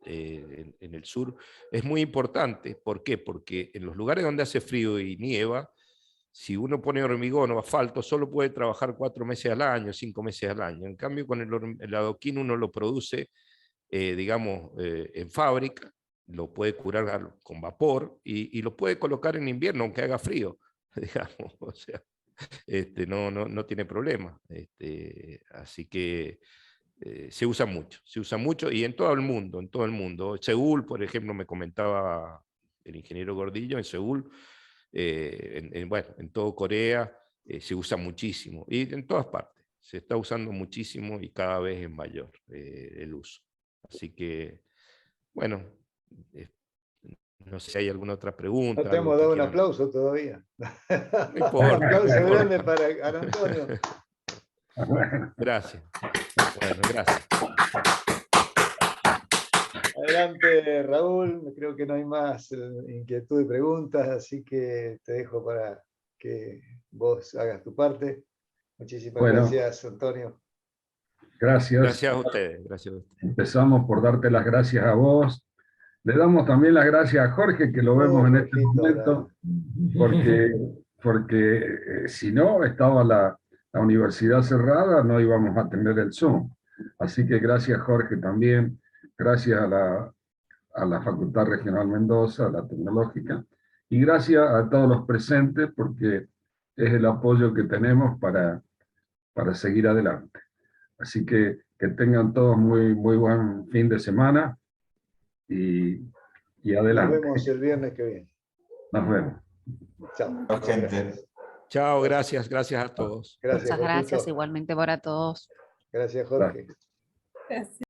en el sur. Es muy importante, ¿por qué? Porque en los lugares donde hace frío y nieva, si uno pone hormigón o asfalto, solo puede trabajar 4 meses al año, 5 meses al año. En cambio, con el adoquín uno lo produce, digamos, en fábrica, lo puede curar con vapor y lo puede colocar en invierno, aunque haga frío, digamos. O sea, no tiene problema. Así que se usa mucho y en todo el mundo, en todo el mundo. Seúl, por ejemplo, me comentaba el ingeniero Gordillo, en Seúl, bueno, en todo Corea se usa muchísimo y en todas partes se está usando muchísimo y cada vez es mayor el uso. Así que, bueno, no sé si hay alguna otra pregunta. No te hemos dado un aplauso todavía. No importa. Un aplauso grande para Antonio. Gracias. Bueno, gracias. Adelante, Raúl. Creo que no hay más inquietud y preguntas, así que te dejo para que vos hagas tu parte. Muchísimas gracias, Antonio. Gracias. Gracias a ustedes. Gracias a ustedes. Empezamos por darte las gracias a vos. Le damos también las gracias a Jorge, que lo vemos en este momento, porque si no, estaba la universidad cerrada, no íbamos a tener el Zoom. Así que gracias, Jorge, también. Gracias a la Facultad Regional Mendoza, a la Tecnológica, y gracias a todos los presentes, porque es el apoyo que tenemos para seguir adelante. Así que tengan todos muy buen fin de semana y adelante. Nos vemos el viernes que viene. Nos vemos. Chao. Chao, gracias a todos. Muchas gracias igualmente para todos. Gracias, Jorge. Gracias.